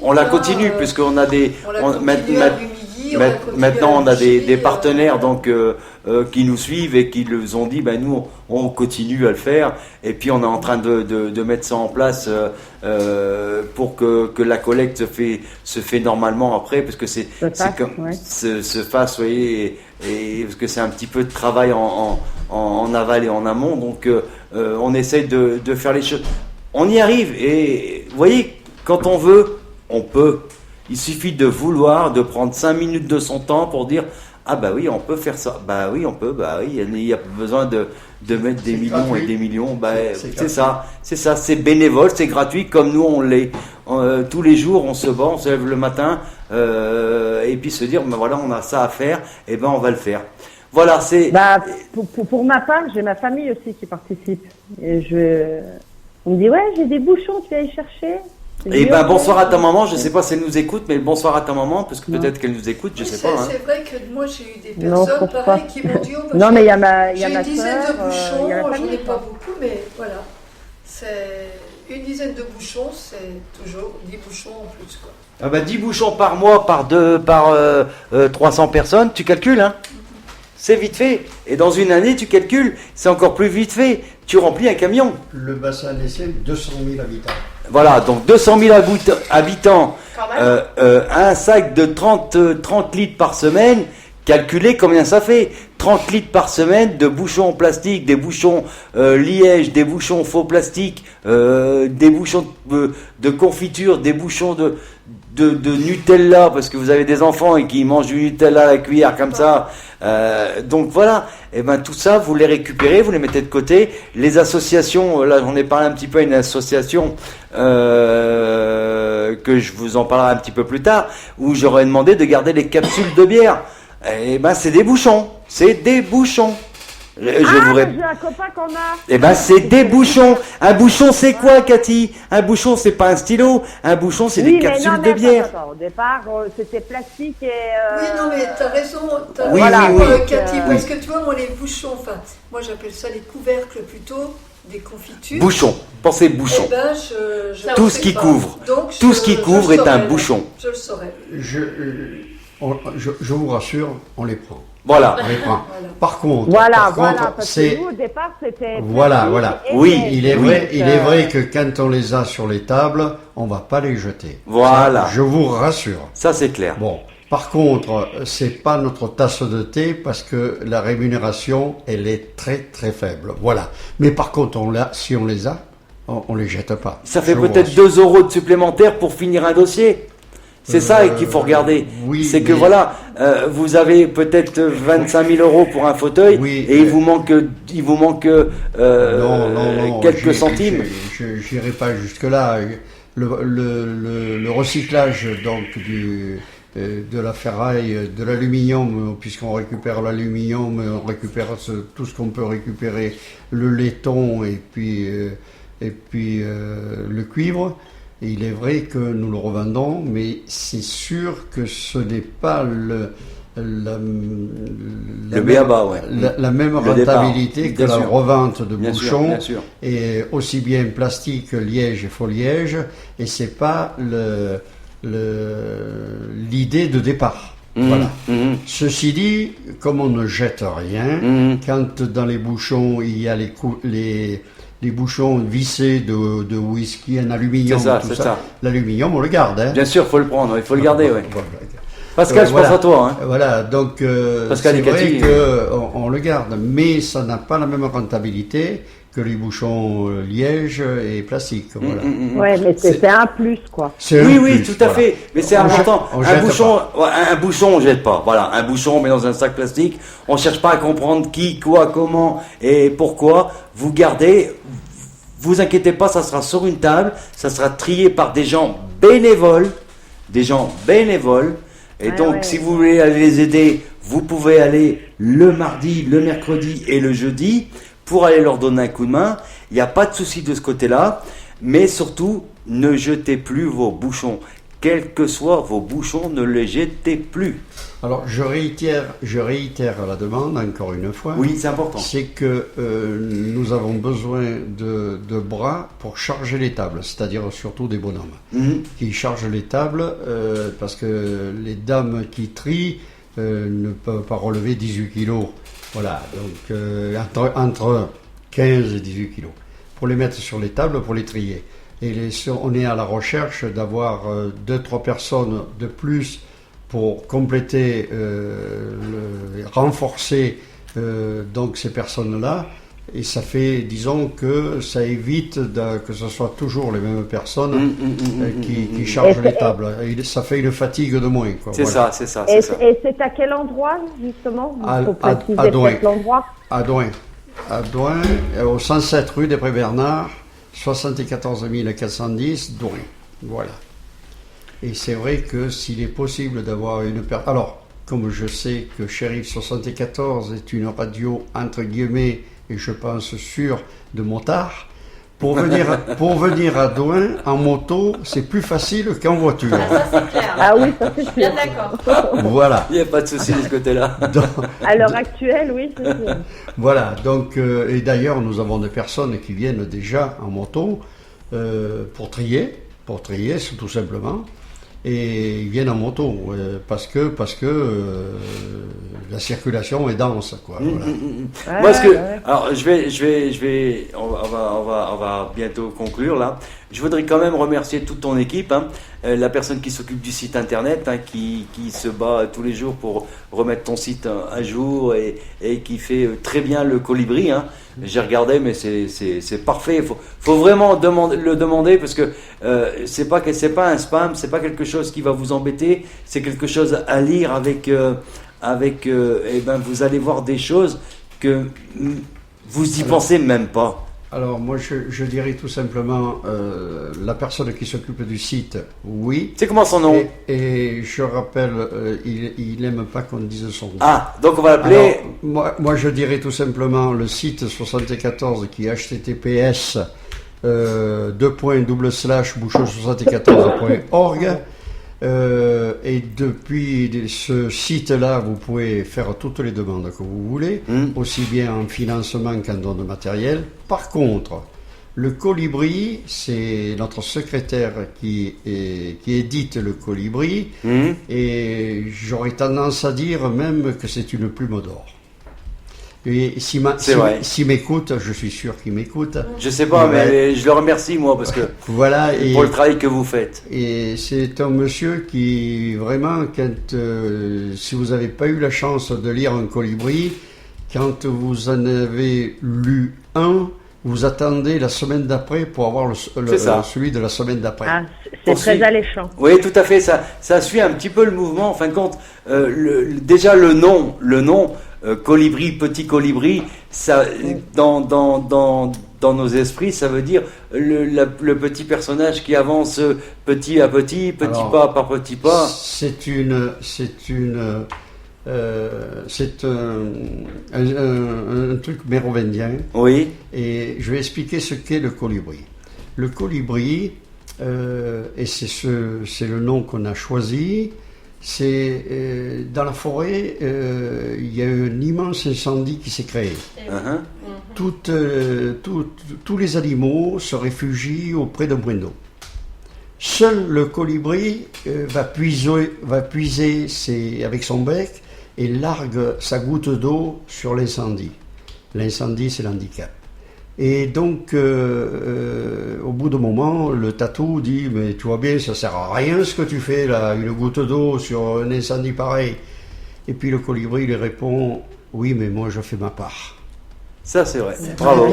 on la continue, Puisqu'on a des. On l'a on- continué ma- à Rumilly, on l'a continué Maintenant, à on a des Vichy, partenaires qui nous suivent et qui nous ont dit, nous, on continue à le faire. Et puis, on est en train de mettre ça en place pour que la collecte se fait normalement après, parce que se fasse, vous voyez, et parce que c'est un petit peu de travail en aval et en amont. Donc, on essaye de faire les choses. On y arrive. Et vous voyez, quand on veut, on peut. Il suffit de vouloir, de prendre 5 minutes de son temps pour dire « Ah bah oui, on peut faire ça. Bah oui, on peut. Bah oui, il n'y a pas besoin de mettre des millions gratuit. et des millions. » C'est ça. C'est bénévole, c'est gratuit comme nous on l'est. Tous les jours, on se bat, on se lève le matin et puis se dire voilà, on a ça à faire, et on va le faire. Voilà, c'est... Pour ma part, j'ai ma famille aussi qui participe. Et on me dit, ouais, j'ai des bouchons, tu vas aller chercher. Et bonsoir à ta maman, je sais pas si elle nous écoute, mais bonsoir à ta maman, parce que peut-être qu'elle nous écoute, je sais pas. C'est vrai que moi j'ai eu des Non, personnes je pense pareilles pas. qui m'ont dit Non, mais il y a ma j'ai une dizaine sœur, de bouchons, il y a la j'en famille, ai pas quoi. beaucoup, mais voilà. C'est une dizaine de bouchons, c'est toujours 10 bouchons en plus, quoi. 10 bouchons par mois, par 300 personnes, tu calcules, hein. C'est vite fait. Et dans une année, tu calcules, c'est encore plus vite fait. Tu remplis un camion. Le bassin d'essai, 200 000 habitants. Voilà, donc 200 000 habitants, Quand même. un sac de 30 litres par semaine, calculez combien ça fait. 30 litres par semaine de bouchons en plastique, des bouchons liège, des bouchons faux plastique, des bouchons de confiture, des bouchons de Nutella, parce que vous avez des enfants et qui mangent du Nutella à la cuillère comme ça. Donc voilà, et tout ça, vous les récupérez, vous les mettez de côté. Les associations, là j'en ai parlé un petit peu à une association que je vous en parlerai un petit peu plus tard, où j'aurais demandé de garder les capsules de bière. Et c'est des bouchons, c'est des bouchons. J'ai un copain qu'on a. C'est des bouchons. Un bouchon, c'est quoi, Cathy? Un bouchon, c'est pas un stylo. Un bouchon, c'est des capsules de bière. Attends, au départ, c'était plastique et. Oui, non, mais t'as raison, Oui, Cathy, parce que tu vois, moi, les bouchons, moi j'appelle ça les couvercles plutôt, des confitures. Bouchon. Pensez bouchon. Eh ben, Tout ce qui couvre. Donc, Tout ce qui couvre est un bouchon. Je le saurais. Je vous rassure, on les prend. Voilà. On les prend. Par contre, parce c'est... que nous, au départ, c'était... Voilà. Oui, il est vrai que quand on les a sur les tables, on va pas les jeter. Voilà. Ça, je vous rassure. Ça, c'est clair. Bon. Par contre, c'est pas notre tasse de thé parce que la rémunération, elle est très très faible. Voilà. Mais par contre, si on les a, on les jette pas. Ça fait Je vous peut-être rassure. 2 euros de supplémentaire pour finir un dossier. C'est ça qu'il faut regarder. Oui, c'est que mais- voilà, vous avez peut-être 25 000 euros pour un fauteuil Oui, et il vous manque Non, quelques centimes. J'irai pas jusque là. Le recyclage donc de la ferraille, de l'aluminium, puisqu'on récupère l'aluminium, on récupère tout ce qu'on peut récupérer, le laiton et puis le cuivre. Et il est vrai que nous le revendons, mais c'est sûr que ce n'est pas la même rentabilité que Bien la sûr. revente de Bien sûr, bouchons, bien sûr. et aussi bien plastique, liège et faux liège, et c'est pas l'idée de départ. Voilà. Ceci dit, comme on ne jette rien, quand dans les bouchons il y a les bouchons vissés de whisky en aluminium, C'est ça, tout c'est ça. ça. L'aluminium, on le garde. Hein. Bien sûr, faut le prendre, il faut le garder. Ouais. Pascal, je pense à toi. Hein. Voilà, donc Pascal c'est et Cathy, vrai qu'on le garde, mais ça n'a pas la même rentabilité que les bouchons liège et plastique. Voilà. Ouais, mais c'est un plus, quoi. C'est Oui, un oui, plus, tout à voilà. fait. Mais c'est important. On Un jette bouchon, on jette pas. Voilà, un bouchon, on met dans un sac plastique. On cherche pas à comprendre qui, quoi, comment et pourquoi. Vous gardez. Vous inquiétez pas, ça sera sur une table. Ça sera trié par des gens bénévoles. Et donc, si vous voulez aller les aider, vous pouvez aller le mardi, le mercredi et le jeudi pour aller leur donner un coup de main. Il n'y a pas de souci de ce côté-là. Mais surtout, ne jetez plus vos bouchons. Quels que soient vos bouchons, ne les jetez plus. Alors, je réitère la demande, encore une fois. Oui, c'est important. C'est que nous avons besoin de bras pour charger les tables, c'est-à-dire surtout des bonhommes qui chargent les tables, parce que les dames qui trient ne peuvent pas relever 18 kilos. Voilà, donc entre 15 et 18 kilos. Pour les mettre sur les tables, pour les trier. Et on est à la recherche d'avoir 2-3 personnes de plus pour compléter, renforcer donc ces personnes-là. Et ça fait, disons que ça évite que ce soit toujours les mêmes personnes qui chargent les tables. Et ça fait une fatigue de moins. Quoi. C'est Voilà. ça. Et c'est à quel endroit, justement? Il faut préciser peut-être l'endroit. À Douin, au 107 rue des Prés-Bernard, 74 410, Douin. Voilà. Et c'est vrai que s'il est possible d'avoir une personne... Alors, comme je sais que Shérif 74 est une radio, entre guillemets, et je pense sûre, de motard, pour venir à Douin en moto, c'est plus facile qu'en voiture. Ça, c'est clair. Ah oui, ça c'est sûr. Bien d'accord. Voilà. Il n'y a pas de souci de ce côté-là. À l'heure actuelle, oui, c'est sûr. Voilà, donc, et d'ailleurs, nous avons des personnes qui viennent déjà en moto pour trier, tout simplement, et ils viennent en moto parce que la circulation est dense, quoi. Voilà. Moi, alors, on va bientôt conclure là. Je voudrais quand même remercier toute ton équipe, la personne qui s'occupe du site internet, qui se bat tous les jours pour remettre ton site à jour et qui fait très bien le colibri. J'ai regardé, mais c'est parfait. Faut vraiment le demander parce que c'est pas un spam, c'est pas quelque chose qui va vous embêter, c'est quelque chose à lire avec vous allez voir des choses que vous y pensez même pas. Alors moi je dirais tout simplement la personne qui s'occupe du site, oui. C'est comment son nom? Et je rappelle, il n'aime pas qu'on dise son nom. Ah, donc on va l'appeler... Alors, moi je dirais tout simplement le site 74 qui est https bouchon74.org. Et depuis ce site-là, vous pouvez faire toutes les demandes que vous voulez, aussi bien en financement qu'en don de matériel. Par contre, le colibri, c'est notre secrétaire qui édite le colibri, et j'aurais tendance à dire même que c'est une plume d'or. Et s'il m'écoute, je suis sûr qu'il m'écoute. Je sais pas, mais je le remercie moi parce que voilà, pour le travail que vous faites. Et c'est un monsieur qui vraiment, si vous n'avez pas eu la chance de lire un colibri, quand vous en avez lu un, vous attendez la semaine d'après pour avoir celui de la semaine d'après. Ah, c'est très alléchant. Oui, tout à fait. Ça suit un petit peu le mouvement. En fin de compte, déjà le nom. Colibri, petit colibri, ça, dans nos esprits, ça veut dire le petit personnage qui avance petit à petit, pas par petit pas. C'est un truc mérovingien. Oui. Et je vais expliquer ce qu'est le colibri. Le colibri, et c'est le nom qu'on a choisi. C'est dans la forêt, il y a un immense incendie qui s'est créé. Tous les animaux se réfugient auprès d'un point d'eau. Seul le colibri va puiser avec son bec et largue sa goutte d'eau sur l'incendie. L'incendie, c'est l'handicap. Et donc, au bout d'un moment, le tatou dit, mais tu vois bien, ça sert à rien ce que tu fais là, une goutte d'eau sur un incendie pareil. Et puis le colibri lui répond, oui, mais moi je fais ma part. Ça, c'est vrai. Bravo.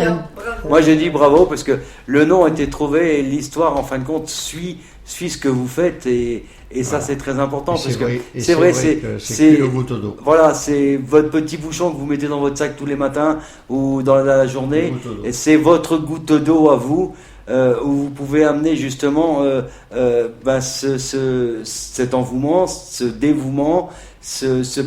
Moi, j'ai dit bravo parce que le nom a été trouvé et l'histoire, en fin de compte, suit ce que vous faites et ça, c'est très important parce que c'est vrai, c'est une goutte d'eau. Voilà, c'est votre petit bouchon que vous mettez dans votre sac tous les matins ou dans la journée et c'est votre goutte d'eau à vous. Où vous pouvez amener justement cet envouement, ce dévouement, ce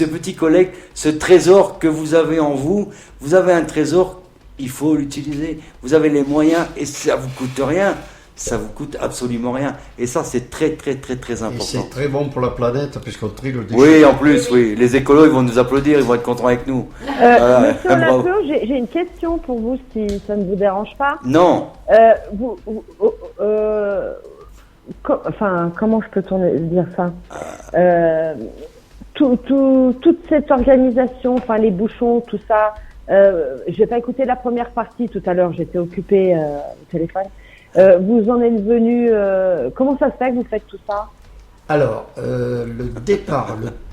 petit collègue, ce trésor que vous avez en vous. Vous avez un trésor, il faut l'utiliser. Vous avez les moyens et ça vous coûte rien. Ça vous coûte absolument rien. Et ça, c'est très, très, très, très important. Et c'est très bon pour la planète puisqu'on trie le déchet. Oui, en plus, oui. Les écolos, ils vont nous applaudir, ils vont être contents avec nous. Monsieur Lasso, j'ai une question pour vous, si ça ne vous dérange pas. Non. Comment je peux dire ça toute cette organisation, enfin les bouchons, tout ça. J'ai pas écouté la première partie tout à l'heure, j'étais occupée au téléphone. Vous en êtes venu. Comment ça se fait que vous faites tout ça? Alors, le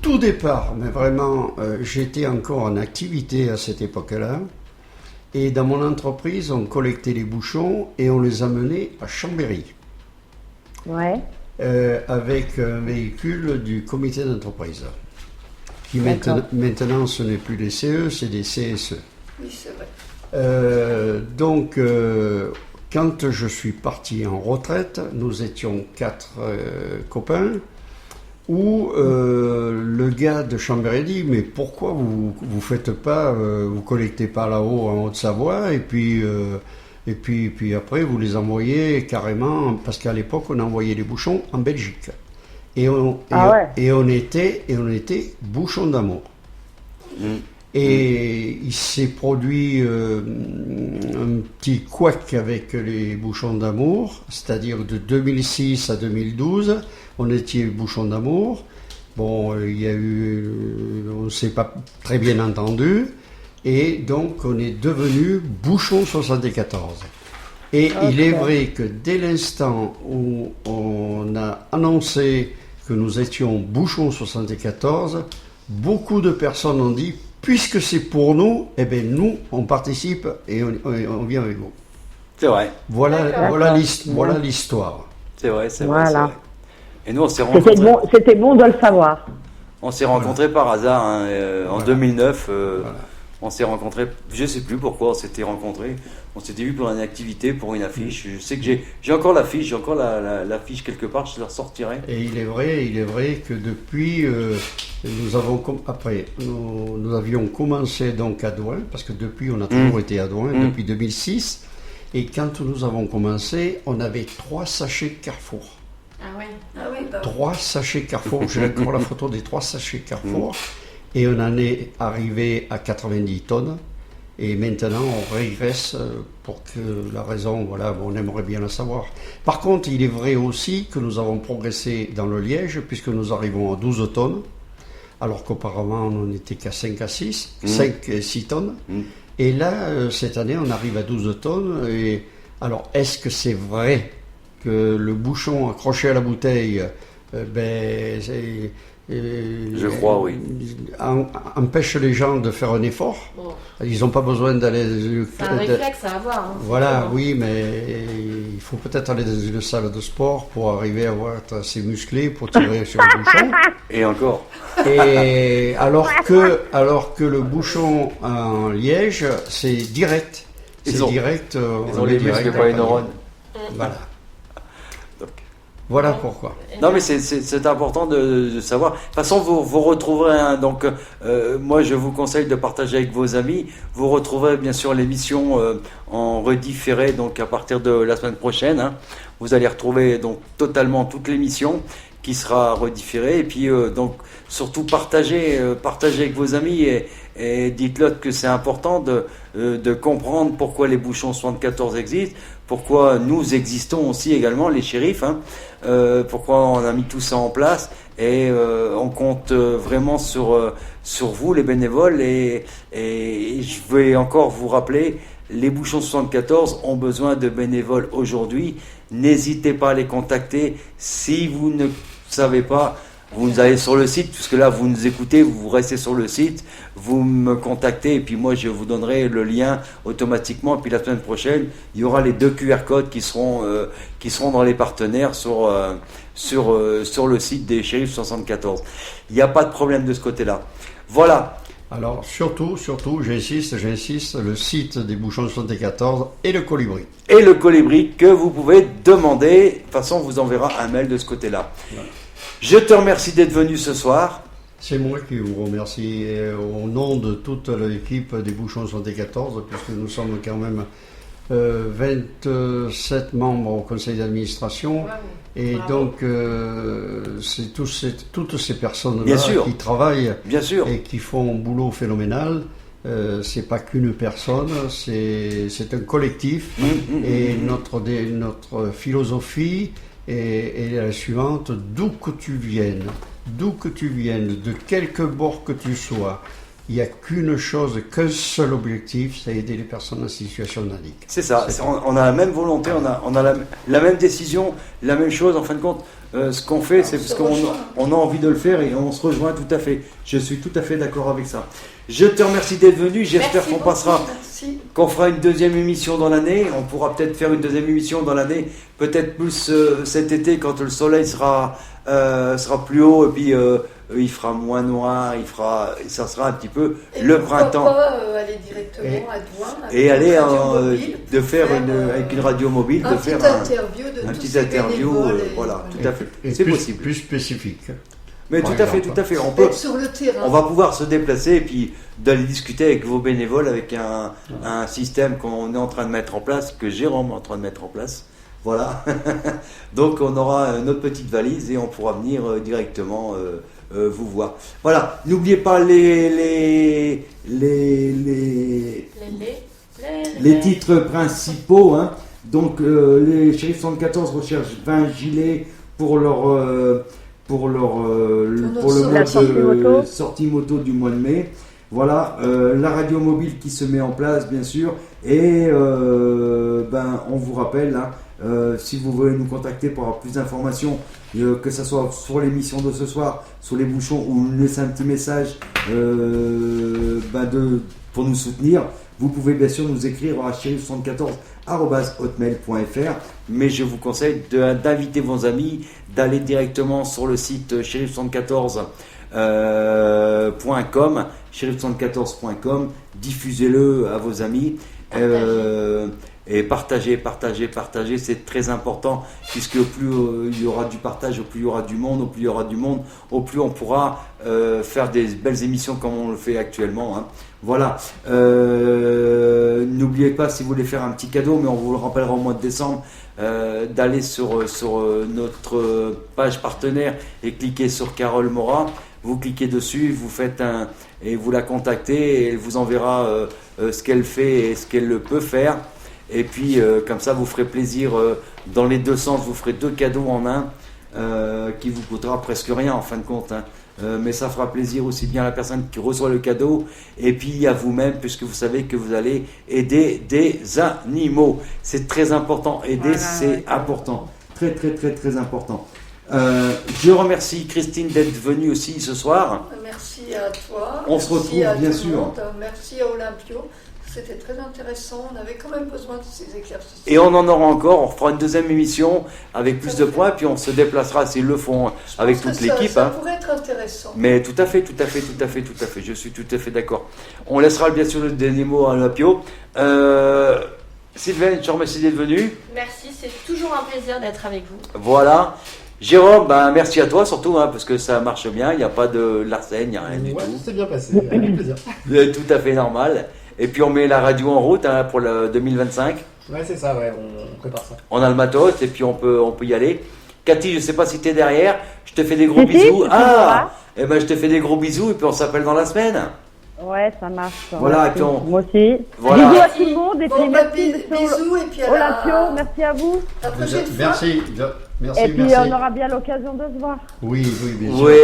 tout départ, mais vraiment, j'étais encore en activité à cette époque-là. Et dans mon entreprise, on collectait les bouchons et on les amenait à Chambéry. Ouais. Avec un véhicule du comité d'entreprise. Qui maintenant, ce n'est plus des CE, c'est des CSE. Oui, c'est vrai. Quand je suis parti en retraite, nous étions 4 copains, où le gars de Chambéry dit, mais pourquoi vous faites pas, vous collectez pas là-haut en Haute-Savoie, et puis après vous les envoyez carrément, parce qu'à l'époque on envoyait les bouchons en Belgique. Et on était bouchons d'amour. Et il s'est produit un petit couac avec les bouchons d'amour, c'est-à-dire de 2006 à 2012, on était bouchons d'amour. Bon, il y a eu, on ne s'est pas très bien entendu, et donc on est devenu bouchons 74. Et il est vrai que dès l'instant où on a annoncé que nous étions bouchons 74, beaucoup de personnes ont dit, puisque c'est pour nous, eh bien nous, on participe et on vient avec vous. C'est vrai. Voilà l'histoire. C'est vrai, c'est voilà. vrai. Et nous, on s'est rencontrés. C'était bon de le savoir. On s'est rencontrés par hasard en 2009. On s'est rencontrés, je ne sais plus pourquoi on s'était rencontrés. On s'était vu pour une activité, pour une affiche. Je sais que j'ai encore l'affiche, j'ai encore l'affiche quelque part, je la ressortirai. Et il est vrai que depuis, nous avions commencé donc à Douin, parce que depuis on a toujours été à Douin, depuis 2006. Et quand nous avons commencé, on avait 3 sachets Carrefour. Ah ouais. 3 sachets Carrefour, j'ai encore la photo des 3 sachets Carrefour. Et on en est arrivé à 90 tonnes. Et maintenant, on régresse pour que la raison, on aimerait bien la savoir. Par contre, il est vrai aussi que nous avons progressé dans le liège, puisque nous arrivons à 12 tonnes, alors qu'auparavant, on n'était qu'à 5 à 6, 5 et 6 tonnes. Et là, cette année, on arrive à 12 tonnes. Et alors, est-ce que c'est vrai que le bouchon accroché à la bouteille, je crois, oui. Empêche les gens de faire un effort. Bon. Ils n'ont pas besoin d'aller... C'est un réflexe à avoir. Hein, voilà, oui, mais il faut peut-être aller dans une salle de sport pour arriver à être assez musclé pour tirer sur le bouchon. Et encore. Et alors que le bouchon en liège, c'est direct. Ils ont les muscles, pas les neurones. Voilà. Voilà pourquoi. Non, mais c'est important de savoir. De toute façon, vous retrouverez moi, je vous conseille de partager avec vos amis. Vous retrouverez bien sûr l'émission en redifféré, donc à partir de la semaine prochaine. Hein. Vous allez retrouver donc totalement toute l'émission qui sera redifférée. Et puis donc surtout partagez avec vos amis et dites-leur que c'est important de comprendre pourquoi les bouchons 74 existent, pourquoi nous existons aussi également, les shérifs, hein, pourquoi on a mis tout ça en place, et on compte vraiment sur vous, les bénévoles, et je vais encore vous rappeler les Bouchons 74 ont besoin de bénévoles aujourd'hui. N'hésitez pas à les contacter. Si vous ne savez pas, vous allez sur le site, puisque là vous nous écoutez, vous restez sur le site, vous me contactez et puis moi je vous donnerai le lien automatiquement. Et puis la semaine prochaine, il y aura les 2 QR codes qui seront dans les partenaires sur le site des Shérifs 74. Il n'y a pas de problème de ce côté-là. Voilà. Alors surtout, j'insiste, le site des Bouchons 74 et le colibri. Et le colibri que vous pouvez demander. De toute façon, on vous enverra un mail de ce côté-là. Ouais. Je te remercie d'être venu ce soir. C'est moi qui vous remercie au nom de toute l'équipe des Bouchons 74, puisque nous sommes quand même 27 membres au conseil d'administration. Et donc, c'est toutes ces personnes-là qui travaillent et qui font un boulot phénoménal. C'est pas qu'une personne, c'est un collectif. Et notre philosophie est la suivante: d'où que tu viennes, de quelque bord que tu sois, il n'y a qu'une chose, qu'un seul objectif, c'est aider les personnes en situation de handicap. C'est ça, on a la même volonté, on a la même décision, la même chose. En fin de compte, ce qu'on fait, c'est parce qu'on a envie de le faire et on se rejoint tout à fait. Je suis tout à fait d'accord avec ça. Je te remercie d'être venu, j'espère qu'on fera une deuxième émission dans l'année. On pourra peut-être faire une deuxième émission dans l'année, peut-être plus cet été quand le soleil sera plus haut et puis il fera moins noir, ça sera un petit peu et le printemps. Pas aller directement à Douin et aller de faire avec une radio mobile, de faire un petit interview, voilà, tout à fait. C'est possible. Plus spécifique. Mais tout à fait. On peut sur le terrain. On va pouvoir se déplacer et puis d'aller discuter avec vos bénévoles avec un système qu'on est en train de mettre en place, que Jérôme est en train de mettre en place. Voilà. Donc on aura notre petite valise et on pourra venir directement vous voir. Voilà. N'oubliez pas les titres principaux. Hein. Donc les Shérifs 74 recherchent 20 gilets pour le mode de sortie moto du mois de mai. Voilà, la radio mobile qui se met en place, bien sûr. Et on vous rappelle, hein, si vous voulez nous contacter pour avoir plus d'informations, que ce soit sur l'émission de ce soir, sur les bouchons, ou nous laisser un petit message pour nous soutenir, vous pouvez bien sûr nous écrire à shérif74@hotmail.fr. Mais je vous conseille d'inviter vos amis, d'aller directement sur le site shérif74.com, shérif74.com, diffusez-le à vos amis. Et partagez, c'est très important, puisque au plus il y aura du partage, au plus il y aura du monde, au plus on pourra faire des belles émissions comme on le fait actuellement. Hein. Voilà. N'oubliez pas, si vous voulez faire un petit cadeau, mais on vous le rappellera au mois de décembre, d'aller sur notre page partenaire et cliquer sur Carole Mora. Vous cliquez dessus, vous faites et vous la contactez et elle vous enverra ce qu'elle fait et ce qu'elle peut faire. Et puis comme ça vous ferez plaisir dans les deux sens, vous ferez 2 cadeaux en un qui vous coûtera presque rien en fin de compte. Hein. Mais ça fera plaisir aussi bien à la personne qui reçoit le cadeau et puis à vous-même, puisque vous savez que vous allez aider des animaux. C'est très important, aider c'est important, très très très très important. Je remercie Christine d'être venue aussi ce soir. Merci à toi. On se retrouve bien sûr. Merci à Olympio. C'était très intéressant. On avait quand même besoin de ces exercices. Et on en aura encore. On fera une deuxième émission avec plus de points. Puis on se déplacera s'ils le font avec toute l'équipe. Ça pourrait être intéressant. Mais tout à fait. Je suis tout à fait d'accord. On laissera bien sûr le dernier mot à Olympio. Sylvain, je te remercie d'être venu. Merci, c'est toujours un plaisir d'être avec vous. Voilà. Jérôme, merci à toi surtout, hein, parce que ça marche bien, il n'y a pas de larcène, il n'y a rien du tout. C'est bien passé, avec plaisir. Tout à fait normal. Et puis on met la radio en route pour le 2025. Ouais, c'est ça, ouais, on prépare ça. On a le matos et puis on peut y aller. Cathy, je ne sais pas si tu es derrière, je te fais des gros bisous. Je te fais des gros bisous et puis on s'appelle dans la semaine. Ouais, ça marche. Voilà, et puis moi aussi. Voilà. Bisous à tout le monde et puis merci bisous et puis à Olympio, merci à vous. La prochaine fois. Merci. Et puis on aura bien l'occasion de se voir. Oui, bien sûr. Oui,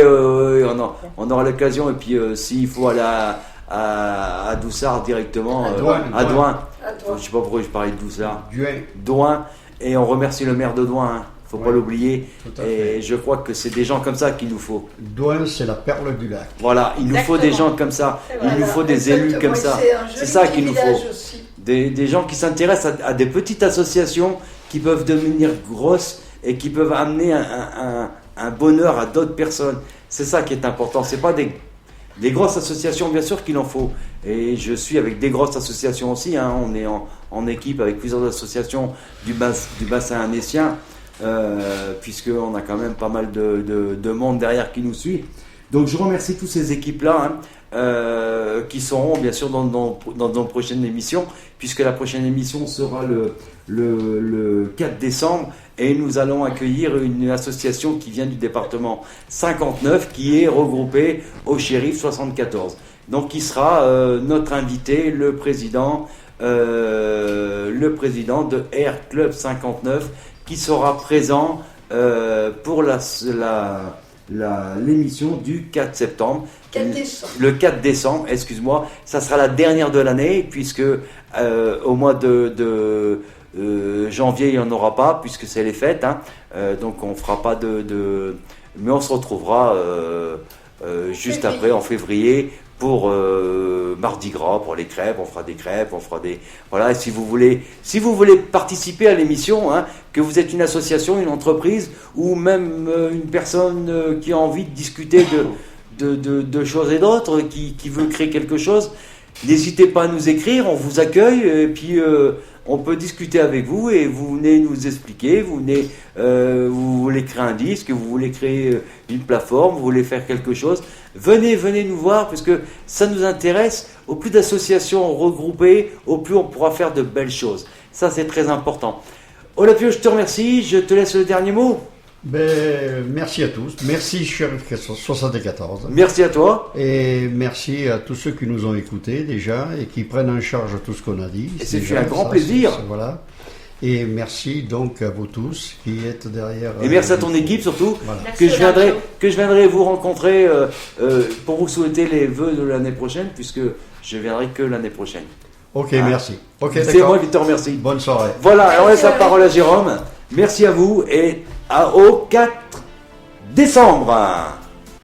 on aura l'occasion et puis s'il faut aller à Doussard directement, à Douin. Douin. Je sais pas pourquoi je parlais de tout ça. Duin. Douin, et on remercie le maire de Douin, hein. Faut pas Ouais, l'oublier. tout à Et fait. je crois que c'est des gens comme ça qu'il nous faut. Douin, c'est la perle du lac. Voilà, il nous faut des gens comme ça. Il nous faut des élus comme ça. C'est ça qu'il nous faut. Des gens qui s'intéressent à des petites associations qui peuvent devenir grosses et qui peuvent amener un bonheur à d'autres personnes. C'est ça qui est important. C'est pas des grosses associations, bien sûr qu'il en faut. Et je suis avec des grosses associations aussi. Hein. On est en équipe avec plusieurs associations du bassin annécien, puisqu'on a quand même pas mal de monde derrière qui nous suit. Donc je remercie toutes ces équipes-là, hein, qui seront bien sûr dans nos prochaines émissions, puisque la prochaine émission sera le 4 décembre. Et nous allons accueillir une association qui vient du département 59, qui est regroupée au Shérif 74. Donc qui sera notre invité, le président de Air Club 59, qui sera présent pour l'émission du 4 septembre. 4 décembre. Le 4 décembre, excuse-moi, ça sera la dernière de l'année, puisque au mois de janvier, il n'y en aura pas, puisque c'est les fêtes, hein. Donc on ne fera pas mais on se retrouvera juste après, en février, pour Mardi Gras, pour les crêpes. On fera des crêpes, voilà. Et si vous voulez participer à l'émission, hein, que vous êtes une association, une entreprise, ou même une personne qui a envie de discuter de choses et d'autres, qui veut créer quelque chose, n'hésitez pas à nous écrire, on vous accueille, et puis on peut discuter avec vous, et vous venez nous expliquer, vous voulez créer un disque, vous voulez créer une plateforme, vous voulez faire quelque chose, venez nous voir, parce que ça nous intéresse. Au plus d'associations regroupées, au plus on pourra faire de belles choses. Ça, c'est très important. Olapio, je te remercie, je te laisse le dernier mot. Merci à tous. Merci Shérif 74. Merci à toi. Et merci à tous ceux qui nous ont écoutés déjà et qui prennent en charge tout ce qu'on a dit. Et c'est fait un grand plaisir. Voilà. Et merci donc à vous tous qui êtes derrière. Et merci à ton équipe surtout, voilà. que je viendrai vous rencontrer pour vous souhaiter les vœux de l'année prochaine, puisque je viendrai que l'année prochaine. Ok, merci. Ok, c'est moi qui te remercie. Bonne soirée. Voilà, on laisse la parole à Jérôme. Merci à vous et au 4 décembre.